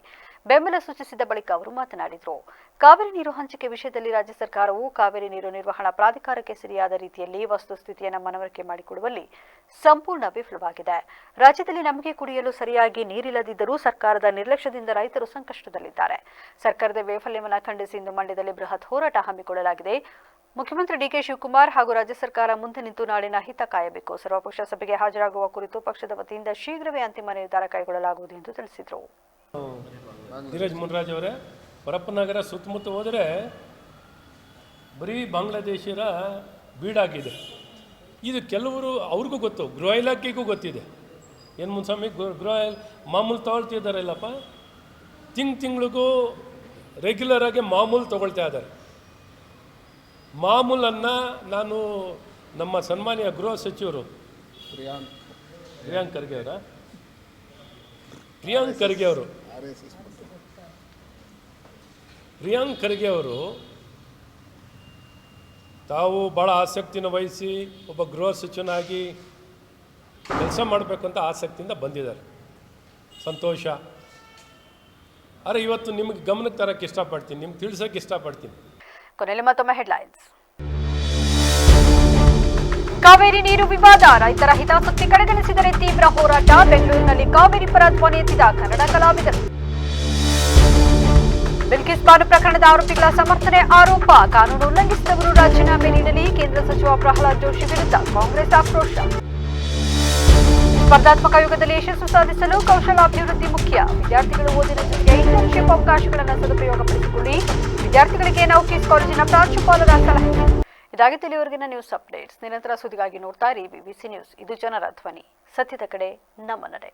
ಬೆಂಬಲ ಸೂಚಿಸಿದ ಬಳಿಕ ಅವರು ಮಾತನಾಡಿದರು. ಕಾವೇರಿ ನೀರು ಹಂಚಿಕೆ ವಿಷಯದಲ್ಲಿ ರಾಜ್ಯ ಸರ್ಕಾರವು ಕಾವೇರಿ ನೀರು ನಿರ್ವಹಣಾ ಪ್ರಾಧಿಕಾರಕ್ಕೆ ಸರಿಯಾದ ರೀತಿಯಲ್ಲಿ ವಸ್ತುಸ್ಥಿತಿಯನ್ನು ಮನವರಿಕೆ ಮಾಡಿಕೊಡುವಲ್ಲಿ ಸಂಪೂರ್ಣ ವಿಫಲವಾಗಿದೆ. ರಾಜ್ಯದಲ್ಲಿ ನಮಗೆ ಕುಡಿಯಲು ಸರಿಯಾಗಿ ನೀರಿಲ್ಲದಿದ್ದರೂ ಸರ್ಕಾರದ ನಿರ್ಲಕ್ಷ್ಯದಿಂದ ರೈತರು ಸಂಕಷ್ಟದಲ್ಲಿದ್ದಾರೆ. ಸರ್ಕಾರದ ವೈಫಲ್ಯವನ್ನು ಖಂಡಿಸಿ ಇಂದು ಮಂಡ್ಯದಲ್ಲಿ ಬೃಹತ್ ಹೋರಾಟ ಹಮ್ಮಿಕೊಳ್ಳಲಾಗಿದೆ. ಮುಖ್ಯಮಂತ್ರಿ ಡಿಕೆ ಶಿವಕುಮಾರ್ ಹಾಗೂ ರಾಜ್ಯ ಸರ್ಕಾರ ಮುಂದೆ ನಿಂತು ನಾಡಿನ ಹಿತ ಕಾಯಬೇಕು. ಸರ್ವಪಕ್ಷ ಸಭೆಗೆ ಹಾಜರಾಗುವ ಕುರಿತು ಪಕ್ಷದ ವತಿಯಿಂದ ಶೀಘ್ರವೇ ಅಂತಿಮ ನಿರ್ಧಾರ ಕೈಗೊಳ್ಳಲಾಗುವುದು ಎಂದು ತಿಳಿಸಿದರು. ಧೀರಜ್ ಮುನ್ರಾಜ್ ಅವರೇ, ಪರಪ್ಪನಗರ ಸುತ್ತಮುತ್ತ ಹೋದರೆ ಬರೀ ಬಾಂಗ್ಲಾದೇಶಿಯರ ಬೀಡಾಗಿದೆ. ಇದು ಕೆಲವರು ಅವ್ರಿಗೂ ಗೊತ್ತು, ಗೃಹ ಇಲಾಖೆಗೂ ಗೊತ್ತಿದೆ. ಏನು ಮುನ್ಸ್ವಾಮಿ ಗೃಹ ಮಾಮೂಲು ತೊಗೊಳ್ತಿದ್ದಾರಲ್ಲಪ್ಪ, ತಿಂಗಳಿಗೂ ರೆಗ್ಯುಲರಾಗಿ ಮಾಮೂಲು ತೊಗೊಳ್ತಾ ಇದ್ದಾರೆ. ಮಾಮೂಲನ್ನು ನಾನು ನಮ್ಮ ಸನ್ಮಾನ್ಯ ಗೃಹ ಸಚಿವರು ಪ್ರಿಯಾಂಕ್ ಖರ್ಗೆ ಅವರು ತಾವು ಭಾಳ ಆಸಕ್ತಿನ ವಹಿಸಿ ಒಬ್ಬ ಗೃಹ ಸಚಿವನಾಗಿ ಕೆಲಸ ಮಾಡಬೇಕಂತ ಆಸಕ್ತಿಯಿಂದ ಬಂದಿದ್ದಾರೆ. ಸಂತೋಷ. ಆದರೆ ಇವತ್ತು ನಿಮಗೆ ಗಮನಕ್ಕೆ ತರಕ್ಕೆ ಇಷ್ಟಪಡ್ತೀನಿ, ನಿಮ್ಗೆ ತಿಳಿಸೋಕ್ಕೆ ಇಷ್ಟಪಡ್ತೀನಿ. ಕೊನೆಯಲ್ಲಿ ಮತ್ತೊಮ್ಮೆ ಹೆಡ್ಲೈನ್ಸ್. ಕಾವೇರಿ ನೀರು ವಿವಾದ, ರೈತರ ಹಿತಾಸಕ್ತಿ ಕಡೆಗಣಿಸಿದರೆ ತೀವ್ರ ಹೋರಾಟ. ಬೆಂಗಳೂರಿನಲ್ಲಿ ಕಾವೇರಿ ಪರ ಧ್ವನಿ ಎತ್ತಿದ ಕನ್ನಡ ಕಲಾವಿದರು. ಬಿಲ್ಕಿಸ್ ಬಾನು ಪ್ರಕರಣದ ಆರೋಪಿಗಳ ಸಮರ್ಥನೆ ಆರೋಪ, ಕಾನೂನು ಉಲ್ಲಂಘಿಸಿದವರು ರಾಜೀನಾಮೆ ನೀಡಲಿ. ಕೇಂದ್ರ ಸಚಿವ ಪ್ರಹ್ಲಾದ್ ಜೋಶಿ ವಿರುದ್ಧ ಕಾಂಗ್ರೆಸ್ ಆಕ್ರೋಶ. ಸ್ಪರ್ಧಾತ್ಮಕ ಯುಗದಲ್ಲಿ ಯಶಸ್ಸು ಸಾಧಿಸಲು ಕೌಶಲಾಭಿವೃದ್ಧಿ ಮುಖ್ಯ. ವಿದ್ಯಾರ್ಥಿಗಳು ಓದಿನ ಜೊತೆಗೆ ಇಂಟರ್ನ್ಶಿಪ್ ಅವಕಾಶಗಳನ್ನು ಸದುಪಯೋಗಪಡಿಸಿಕೊಳ್ಳಿ. ವಿದ್ಯಾರ್ಥಿಗಳಿಗೆ ನೌಕೀಸ್ ಕಾಲೇಜಿನ ಪ್ರಾಂಶುಪಾಲರ ಸಲಹೆ. ಇದಾಗಿತ್ತು ಇಲ್ಲಿವರೆಗಿನ ನ್ಯೂಸ್ ಅಪ್ಡೇಟ್ಸ್. ನಿರಂತರ ಸುದ್ದಿಗಾಗಿ ನೋಡ್ತಾ ಇರಿ BBC ನ್ಯೂಸ್. ಇದು ಜನರ ಧ್ವನಿ. ಸತ್ಯದ ಕಡೆ ನಮ್ಮ ನಡೆ.